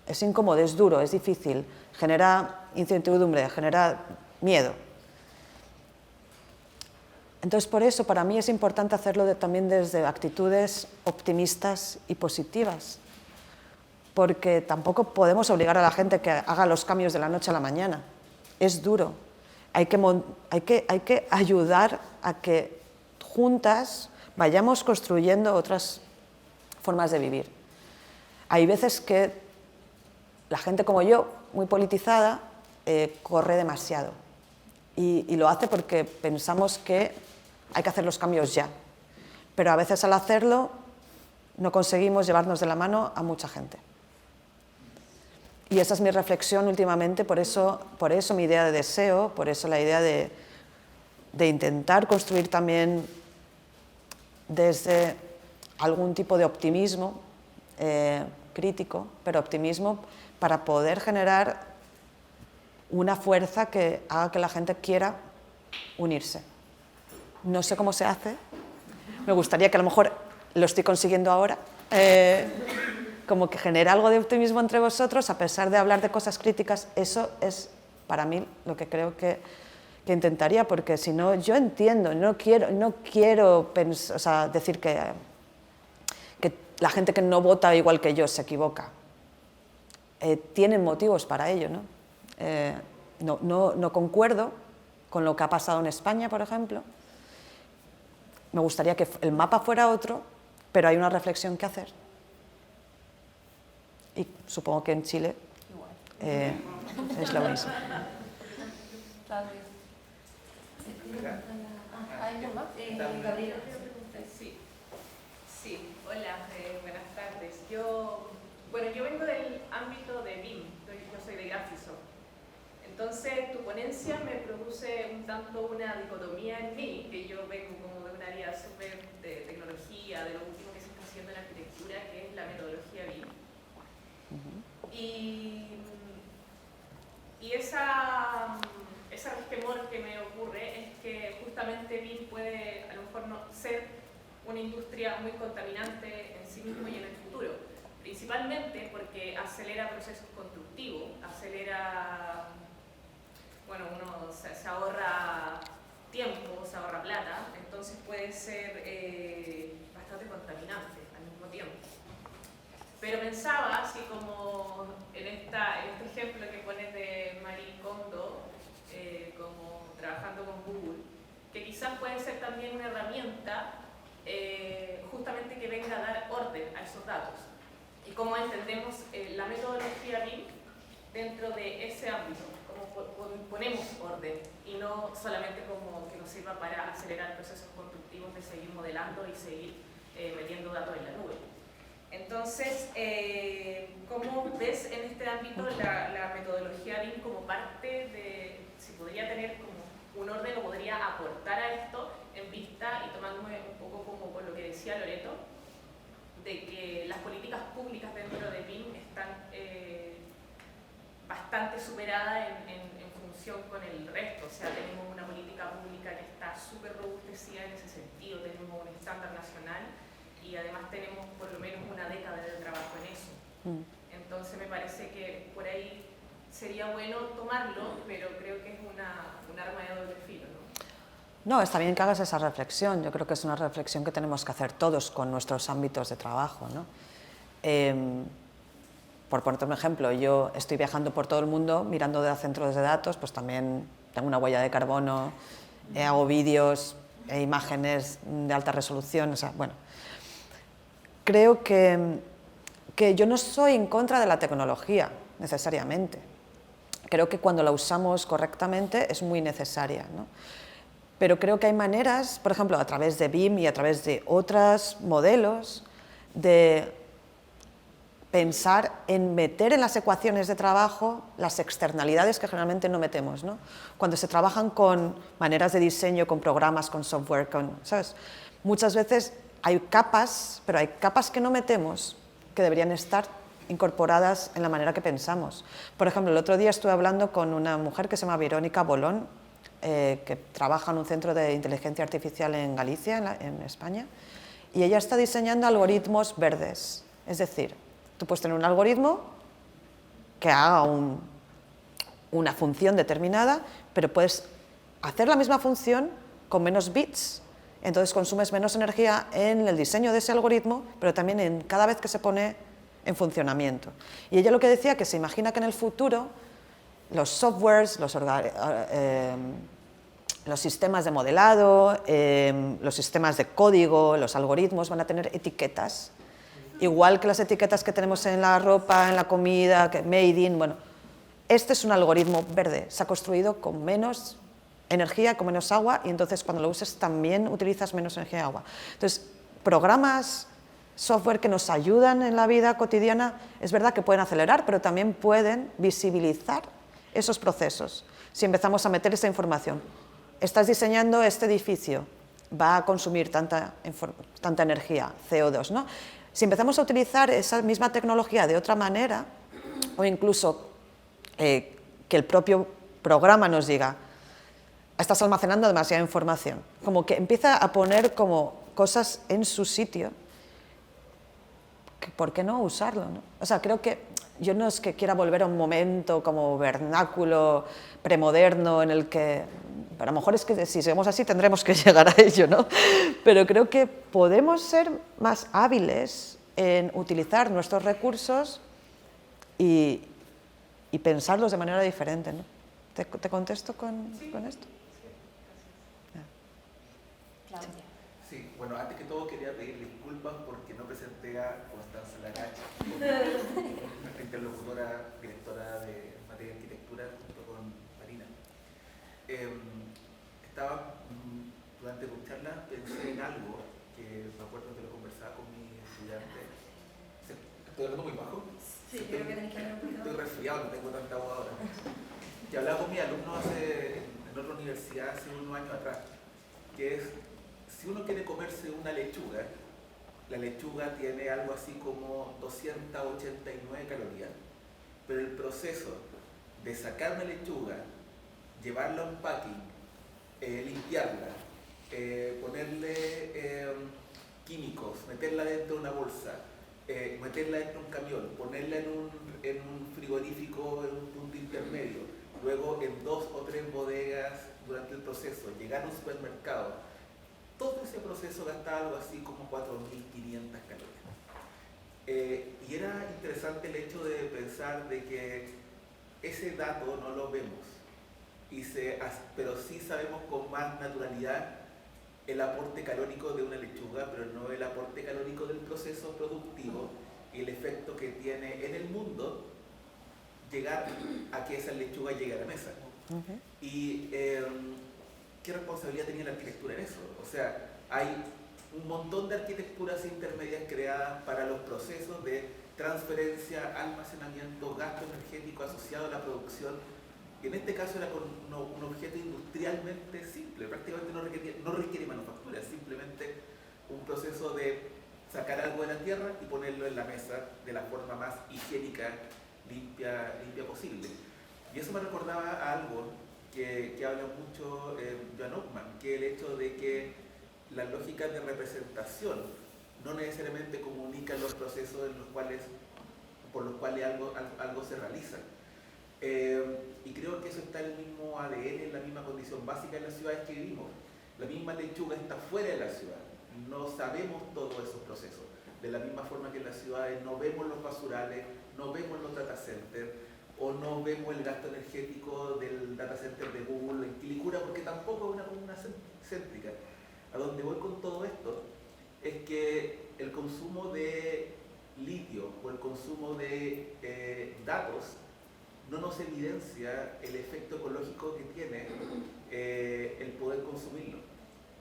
Speaker 3: es duro, es difícil, genera incertidumbre, genera miedo. Entonces, por eso, para mí es importante hacerlo también desde actitudes optimistas y positivas, porque tampoco podemos obligar a la gente que haga los cambios de la noche a la mañana. Es duro. Hay que ayudar a que juntas vayamos construyendo otras formas de vivir. Hay veces que la gente como yo, muy politizada, corre demasiado. Y lo hace porque pensamos que hay que hacer los cambios ya. Pero a veces al hacerlo no conseguimos llevarnos de la mano a mucha gente. Y esa es mi reflexión últimamente, por eso mi idea de deseo, por eso la idea de intentar construir también desde algún tipo de optimismo crítico, pero optimismo para poder generar una fuerza que haga que la gente quiera unirse. no sé cómo se hace, me gustaría que a lo mejor lo estoy consiguiendo ahora, como que genere algo de optimismo entre vosotros, a pesar de hablar de cosas críticas. Eso es para mí lo que creo que intentaría, porque si no, yo entiendo, no quiero o sea, decir que la gente que no vota igual que yo se equivoca. Tienen motivos para ello, ¿no? No concuerdo con lo que ha pasado en España, por ejemplo. Me gustaría que el mapa fuera otro, pero hay una reflexión que hacer. Y supongo que en Chile es lo mismo.
Speaker 6: Sí, hola, buenas tardes. Yo vengo del ámbito de BIM, yo soy de Graphisoft. Entonces, tu ponencia me produce un tanto una dicotomía en mí, que yo vengo como de un área súper de tecnología, de lo último que se está haciendo en arquitectura, que es la metodología BIM. Y ese resquemor que me ocurre es que justamente BIM puede a lo mejor no ser una industria muy contaminante en sí mismo y en el futuro, principalmente porque acelera procesos constructivos, uno se ahorra tiempo, se ahorra plata, entonces puede ser bastante contaminante al mismo tiempo. Pero pensaba, así como en este ejemplo que pones de Marie Kondo, como trabajando con Google, que quizás puede ser también una herramienta justamente que venga a dar orden a esos datos. Y cómo entendemos la metodología BIM dentro de ese ámbito, como ponemos orden y no solamente como que nos sirva para acelerar procesos constructivos de seguir modelando y seguir metiendo datos en la nube. Entonces, ¿cómo ves en este ámbito la metodología BIM como parte de, si podría tener como un orden o podría aportar a esto en vista y tomándome un poco como por lo que decía Loreto, de que las políticas públicas dentro de BIM están bastante superadas en función con el resto? O sea, tenemos una política pública que está súper robustecida en ese sentido, tenemos un estándar nacional y además tenemos por lo menos una década de trabajo en eso. Entonces me parece que por ahí sería bueno tomarlo, pero creo que es un arma de doble filo, ¿no?
Speaker 3: No, está bien que hagas esa reflexión. Yo creo que es una reflexión que tenemos que hacer todos con nuestros ámbitos de trabajo, ¿no? Por ponerte un ejemplo, yo estoy viajando por todo el mundo mirando de centros de datos, pues también tengo una huella de carbono, hago vídeos, imágenes de alta resolución, o sea, bueno. Creo que yo no soy en contra de la tecnología, necesariamente. Creo que cuando la usamos correctamente es muy necesaria, ¿no? Pero creo que hay maneras, por ejemplo, a través de BIM y a través de otros modelos, de pensar en meter en las ecuaciones de trabajo las externalidades que generalmente no metemos, ¿no? Cuando se trabajan con maneras de diseño, con programas, con software, ¿sabes? Muchas veces hay capas, pero hay capas que no metemos que deberían estar incorporadas en la manera que pensamos. Por ejemplo, el otro día estuve hablando con una mujer que se llama Verónica Bolón, que trabaja en un centro de inteligencia artificial en Galicia, en España, y ella está diseñando algoritmos verdes. Es decir, tú puedes tener un algoritmo que haga una función determinada, pero puedes hacer la misma función con menos bits. Entonces consumes menos energía en el diseño de ese algoritmo, pero también en cada vez que se pone en funcionamiento. Y ella lo que decía, que se imagina que en el futuro los softwares, los sistemas de modelado, los sistemas de código, los algoritmos van a tener etiquetas, igual que las etiquetas que tenemos en la ropa, en la comida, made in, bueno, este es un algoritmo verde, se ha construido con menos energía, con menos agua, y entonces cuando lo uses también utilizas menos energía y agua. Entonces, programas, software que nos ayudan en la vida cotidiana, es verdad que pueden acelerar, pero también pueden visibilizar esos procesos. Si empezamos a meter esa información, estás diseñando este edificio, va a consumir tanta energía, CO2, ¿no? Si empezamos a utilizar esa misma tecnología de otra manera, o incluso que el propio programa nos diga, estás almacenando demasiada información. Como que empieza a poner como cosas en su sitio. ¿Por qué no usarlo, no? O sea, creo que yo no es que quiera volver a un momento como vernáculo, premoderno, en el que... A lo mejor es que si seguimos así tendremos que llegar a ello, ¿no? Pero creo que podemos ser más hábiles en utilizar nuestros recursos y pensarlos de manera diferente, ¿no? ¿Te contesto con esto?
Speaker 1: Claudia.
Speaker 4: Sí, bueno, antes que todo quería pedirle disculpas porque no presenté a Constanza Lagach, nuestra interlocutora, directora de materia de arquitectura, junto con Marina. Durante tu charla pensé en algo que me acuerdo que lo conversaba con mi estudiante. ¿Estoy hablando muy bajo?
Speaker 2: Sí, creo que tenés que hablar un poquito.
Speaker 4: Estoy resfriado, no tengo tanta voz ahora. Que hablaba con mi alumno en otra universidad hace unos años atrás, que es, si uno quiere comerse una lechuga, la lechuga tiene algo así como 289 calorías, pero el proceso de sacar una lechuga, llevarla a un packing, limpiarla, ponerle químicos, meterla dentro de una bolsa, meterla dentro de un camión, ponerla en un frigorífico en un punto intermedio, luego en 2 o 3 bodegas durante el proceso, llegar a un supermercado. Todo ese proceso gastaba algo así como 4.500 calorías. Y era interesante el hecho de pensar de que ese dato no lo vemos, pero sí sabemos con más naturalidad el aporte calórico de una lechuga, pero no el aporte calórico del proceso productivo y el efecto que tiene en el mundo llegar a que esa lechuga llegue a la mesa. Y ¿qué responsabilidad tenía la arquitectura en eso? O sea, hay un montón de arquitecturas intermedias creadas para los procesos de transferencia, almacenamiento, gasto energético asociado a la producción. Y en este caso era con un objeto industrialmente simple, prácticamente no requiere manufactura, es simplemente un proceso de sacar algo de la tierra y ponerlo en la mesa de la forma más higiénica, limpia posible. Y eso me recordaba a algo que habla mucho Joan Ockman, que es el hecho de que las lógicas de representación no necesariamente comunican los procesos por los cuales algo se realiza. Y creo que eso está en el mismo ADN, en la misma condición básica en las ciudades que vivimos. La misma lechuga está fuera de la ciudad, no sabemos todos esos procesos. De la misma forma que en las ciudades no vemos los basurales, no vemos los data centers, o no vemos el gasto energético del data center de Google en Quilicura, porque tampoco es una comuna céntrica. A donde voy con todo esto es que el consumo de litio o el consumo de datos no nos evidencia el efecto ecológico que tiene el poder consumirlo.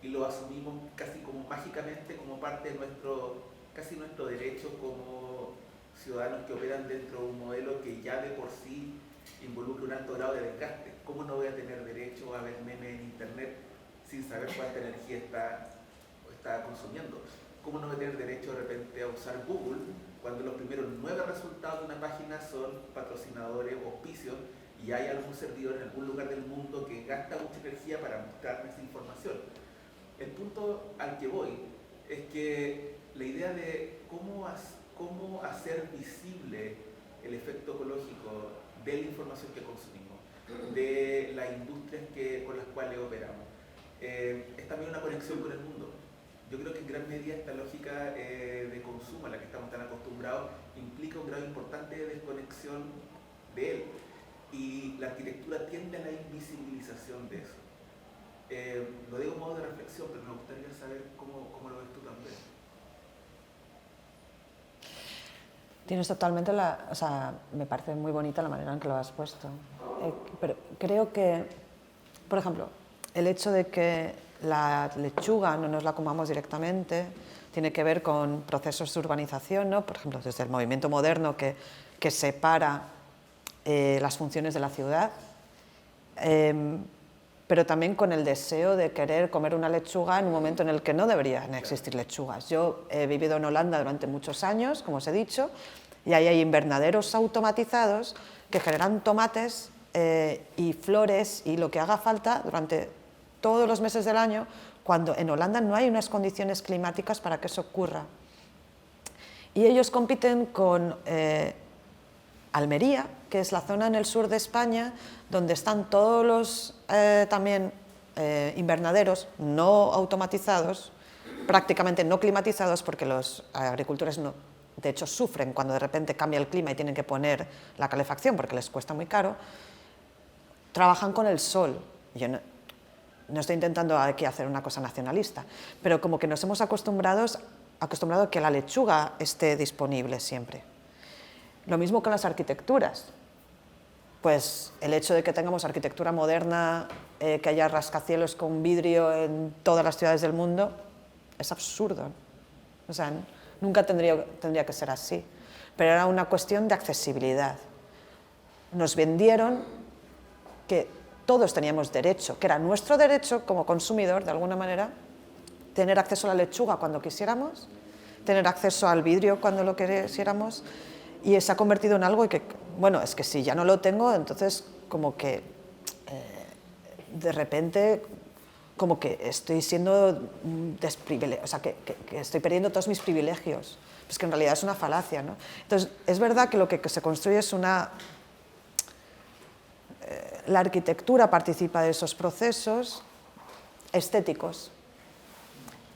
Speaker 4: Y lo asumimos casi como mágicamente como parte de nuestro derecho como ciudadanos que operan dentro de un modelo que ya de por sí involucra un alto grado de desgaste. ¿Cómo no voy a tener derecho a ver memes en internet sin saber cuánta energía está consumiendo? ¿Cómo no voy a tener derecho de repente a usar Google cuando los primeros 9 resultados de una página son patrocinadores o auspicios y hay algún servidor en algún lugar del mundo que gasta mucha energía para mostrarme esa información? El punto al que voy es que la idea de cómo hacer visible el efecto ecológico de la información que consumimos, de las industrias con las cuales operamos, es también una conexión con el mundo. Yo creo que en gran medida esta lógica de consumo a la que estamos tan acostumbrados implica un grado importante de desconexión de él. Y la arquitectura tiende a la invisibilización de eso. Lo digo en modo de reflexión, pero me gustaría saber cómo lo ves tú también.
Speaker 3: Tienes totalmente o sea, me parece muy bonita la manera en que lo has puesto. Pero creo que, por ejemplo, el hecho de que la lechuga no nos la comamos directamente tiene que ver con procesos de urbanización, ¿no? Por ejemplo, desde el movimiento moderno que separa las funciones de la ciudad, pero también con el deseo de querer comer una lechuga en un momento en el que no deberían existir lechugas. Yo he vivido en Holanda durante muchos años, como os he dicho, y ahí hay invernaderos automatizados que generan tomates y flores y lo que haga falta durante todos los meses del año, cuando en Holanda no hay unas condiciones climáticas para que eso ocurra. Y ellos compiten con Almería, que es la zona en el sur de España, donde están todos los también invernaderos no automatizados, prácticamente no climatizados, porque los agricultores de hecho sufren cuando de repente cambia el clima y tienen que poner la calefacción porque les cuesta muy caro. Trabajan con el sol. Yo no estoy intentando aquí hacer una cosa nacionalista, pero como que nos hemos acostumbrado a que la lechuga esté disponible siempre. Lo mismo con las arquitecturas. Pues el hecho de que tengamos arquitectura moderna, que haya rascacielos con vidrio en todas las ciudades del mundo, es absurdo. O sea, nunca tendría que ser así. Pero era una cuestión de accesibilidad. Nos vendieron que todos teníamos derecho, que era nuestro derecho como consumidor, de alguna manera, tener acceso a la lechuga cuando quisiéramos, tener acceso al vidrio cuando lo quisiéramos, y se ha convertido en algo que, bueno, es que si ya no lo tengo, entonces como que de repente como que estoy siendo desprivilegiado, o sea, que estoy perdiendo todos mis privilegios. Pues que en realidad es una falacia, ¿no? Entonces, es verdad que lo que se construye es una... la arquitectura participa de esos procesos estéticos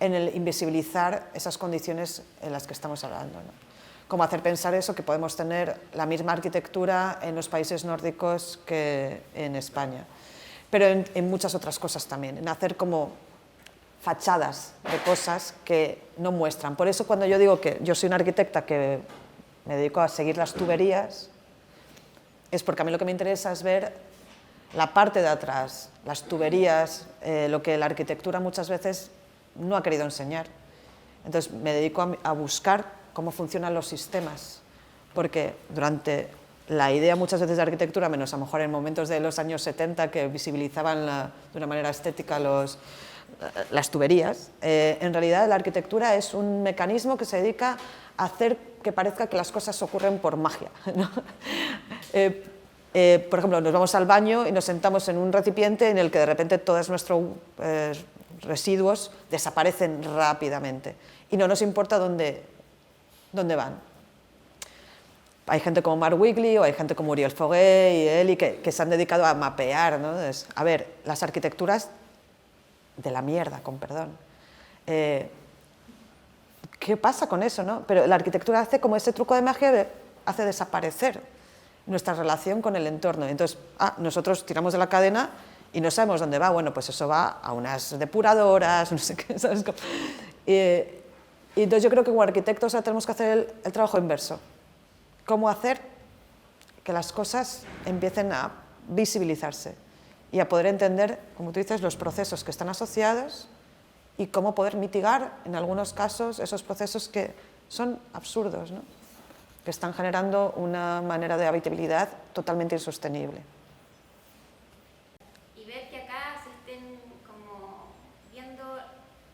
Speaker 3: en el invisibilizar esas condiciones en las que estamos hablando, ¿no? Como hacer pensar eso, que podemos tener la misma arquitectura en los países nórdicos que en España, pero en muchas otras cosas también, en hacer como fachadas de cosas que no muestran. Por eso cuando yo digo que yo soy una arquitecta que me dedico a seguir las tuberías, es porque a mí lo que me interesa es ver la parte de atrás, las tuberías, lo que la arquitectura muchas veces no ha querido enseñar. Entonces me dedico a buscar cómo funcionan los sistemas, porque durante la idea muchas veces de arquitectura, menos a lo mejor en momentos de los años 70 que visibilizaban de una manera estética las tuberías, en realidad la arquitectura es un mecanismo que se dedica a hacer que parezca que las cosas ocurren por magia, ¿no? Por ejemplo, nos vamos al baño y nos sentamos en un recipiente en el que de repente todos nuestros residuos desaparecen rápidamente y no nos importa dónde van. Hay gente como Mark Wigley o hay gente como Uriel Foguet y Eli que se han dedicado a mapear, ¿no? Entonces, a ver, las arquitecturas de la mierda, con perdón. ¿Qué pasa con eso, no? Pero la arquitectura hace como ese truco de magia, hace desaparecer nuestra relación con el entorno. Entonces, nosotros tiramos de la cadena y no sabemos dónde va. Bueno, pues eso va a unas depuradoras, no sé qué, ¿sabes? Y entonces yo creo que como arquitectos tenemos que hacer el trabajo inverso. Cómo hacer que las cosas empiecen a visibilizarse y a poder entender, como tú dices, los procesos que están asociados y cómo poder mitigar, en algunos casos, esos procesos que son absurdos, ¿no? Que están generando una manera de habitabilidad totalmente insostenible.
Speaker 7: Y ver que acá se estén como viendo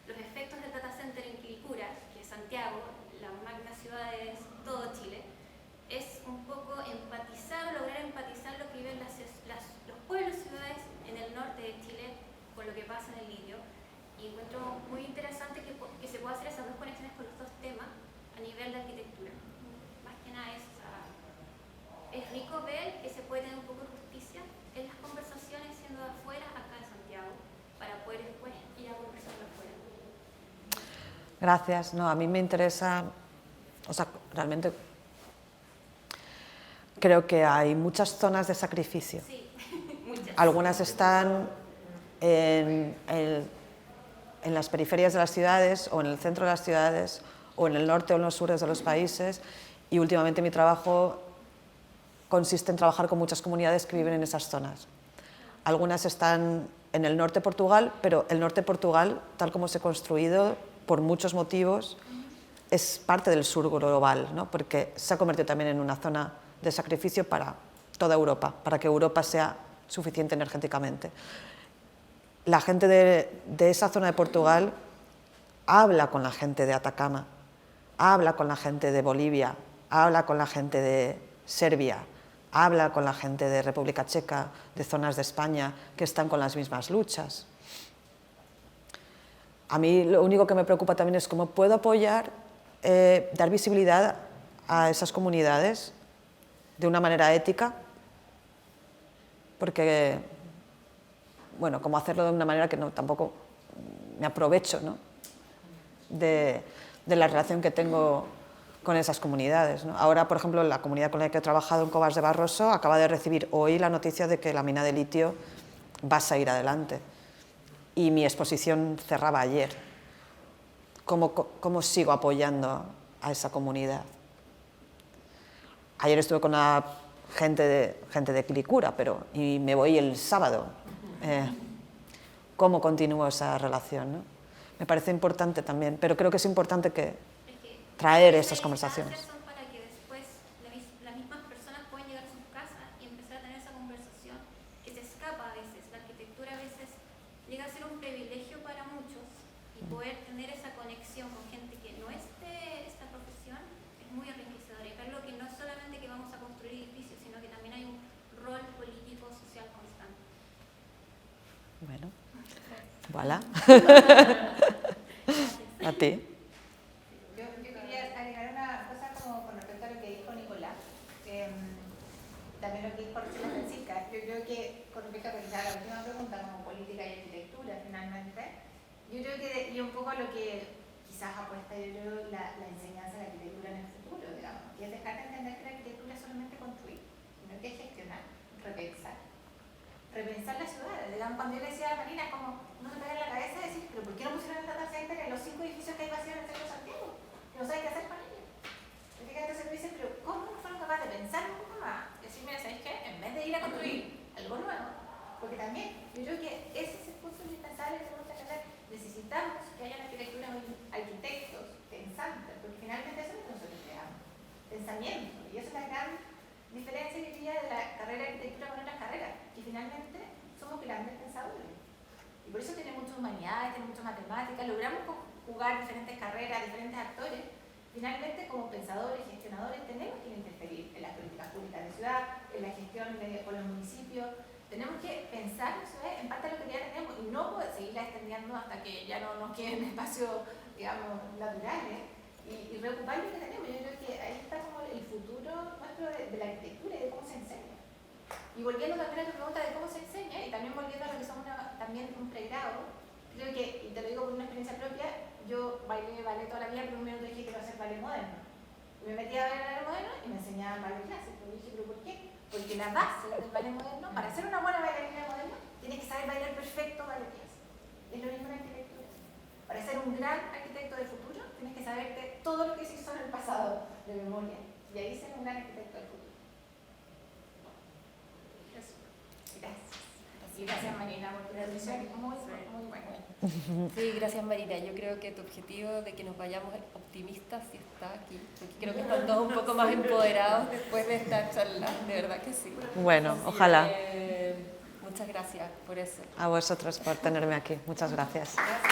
Speaker 7: los efectos del data center en Quilicura, que es Santiago, la magna ciudad de todo Chile, es un poco empatizar, lograr empatizar lo que viven los pueblos y ciudades en el norte de Chile con lo que pasa en el litio. Y encuentro muy interesante que se pueda hacer esas dos conexiones con los dos temas a nivel de arquitectura. Más que nada es rico ver que se puede tener un poco de justicia en las conversaciones siendo de afuera, acá en Santiago, para poder después ir a conversar de afuera.
Speaker 3: Gracias. No, a mí me interesa, o sea, realmente creo que hay muchas zonas de sacrificio.
Speaker 7: Sí, muchas.
Speaker 3: Algunas están en las periferias de las ciudades o en el centro de las ciudades o en el norte o en los sures de los países, y últimamente mi trabajo consiste en trabajar con muchas comunidades que viven en esas zonas. Algunas están en el norte de Portugal, pero el norte de Portugal, tal como se ha construido, por muchos motivos, es parte del sur global, ¿no? Porque se ha convertido también en una zona de sacrificio para toda Europa, para que Europa sea suficiente energéticamente. La gente de esa zona de Portugal habla con la gente de Atacama, habla con la gente de Bolivia, habla con la gente de Serbia, habla con la gente de República Checa, de zonas de España que están con las mismas luchas. A mí lo único que me preocupa también es cómo puedo apoyar, dar visibilidad a esas comunidades de una manera ética, porque, bueno, cómo hacerlo de una manera que no, tampoco me aprovecho, ¿no?, de la relación que tengo con esas comunidades, ¿no? Ahora, por ejemplo, la comunidad con la que he trabajado en Covas de Barroso acaba de recibir hoy la noticia de que la mina de litio va a seguir adelante. Y mi exposición cerraba ayer. ¿Cómo sigo apoyando a esa comunidad? Ayer estuve con la gente de Quilicura, y me voy el sábado. ¿Cómo continúo esa relación, ¿no? Me parece importante también, pero creo que es importante traer esas conversaciones.
Speaker 7: Son para que después las mismas personas puedan llegar a sus casas y empezar a tener esa conversación que se escapa a veces. La arquitectura a veces llega a ser un privilegio para muchos y poder tener esa conexión con gente que no es de esta profesión es muy enriquecedor. Y es lo que no es solamente que vamos a construir edificios, sino que también hay un rol político, social constante.
Speaker 3: Bueno, voilà. A ti.
Speaker 2: Yo quería agregar una cosa como con respecto a lo que dijo Nicolás, también lo que dijo Rosela Francisca. Yo creo que con respecto a la última pregunta, como política y arquitectura finalmente, yo creo que, y un poco lo que quizás apuesta, yo creo, la enseñanza de la arquitectura en el futuro, digamos, y es dejar de entender que la arquitectura es solamente construir, sino que es gestionar, repensar las ciudades. Digamos, cuando yo le decía a Marina, como no se pega en la cabeza decir, pero ¿por qué no pusieron el data center en los 5 edificios que hay vacíos en el centro de Santiago? Que no saben qué hacer con ellos. Entonces me dicen, pero ¿cómo no fueron capaces de pensar un poco más? Y decir, mira, ¿sabéis qué? En vez de ir a construir algo nuevo, porque también yo creo que ese es el punto indispensable que tenemos que entender. Necesitamos que haya en arquitectura arquitectos pensantes, porque finalmente eso es lo que nosotros creamos, pensamiento. Y esa es la gran diferencia que diría de la carrera de arquitectura con otras carreras, que finalmente somos grandes pensadores. Y por eso tiene muchas humanidades, tiene muchas matemáticas, logramos jugar diferentes carreras, diferentes actores. Finalmente, como pensadores, gestionadores, tenemos que interferir en las políticas públicas de ciudad, en la gestión con los municipios. Tenemos que pensar en ciudades, en parte de lo que ya tenemos, y no poder seguirla extendiendo hasta que ya no nos queden espacios, digamos, naturales, y reocupar lo que tenemos. Yo creo que ahí está como el futuro nuestro de la arquitectura y de cómo se enseña. Y volviendo también a tu pregunta de cómo se enseña, y también volviendo a lo que somos también un pregrado, creo que, y te lo digo por una experiencia propia, yo bailé ballet toda la vida, pero un minuto dije que iba a hacer ballet moderno. Y me metí a bailar ballet moderno y me enseñaban ballet clásico. Y dije, ¿pero por qué? Porque la base del ballet moderno, para ser una buena bailarina moderna, tienes que saber bailar perfecto ballet clásico. Es lo mismo en arquitectura. Para ser un gran arquitecto del futuro, tienes que saberte todo lo que se hizo en el pasado de memoria. Y ahí ser un gran arquitecto del futuro. Eso. Gracias. Y gracias, Marina, por tu atención. Muy buena.
Speaker 1: Sí, gracias, Marina. Yo creo que tu objetivo de que nos vayamos optimistas sí está aquí, porque creo que están todos un poco más empoderados después de esta charla, de verdad que sí.
Speaker 3: Bueno,
Speaker 1: Así
Speaker 3: ojalá.
Speaker 1: Muchas gracias por eso.
Speaker 3: A vosotros por tenerme aquí. Muchas gracias.
Speaker 1: Gracias.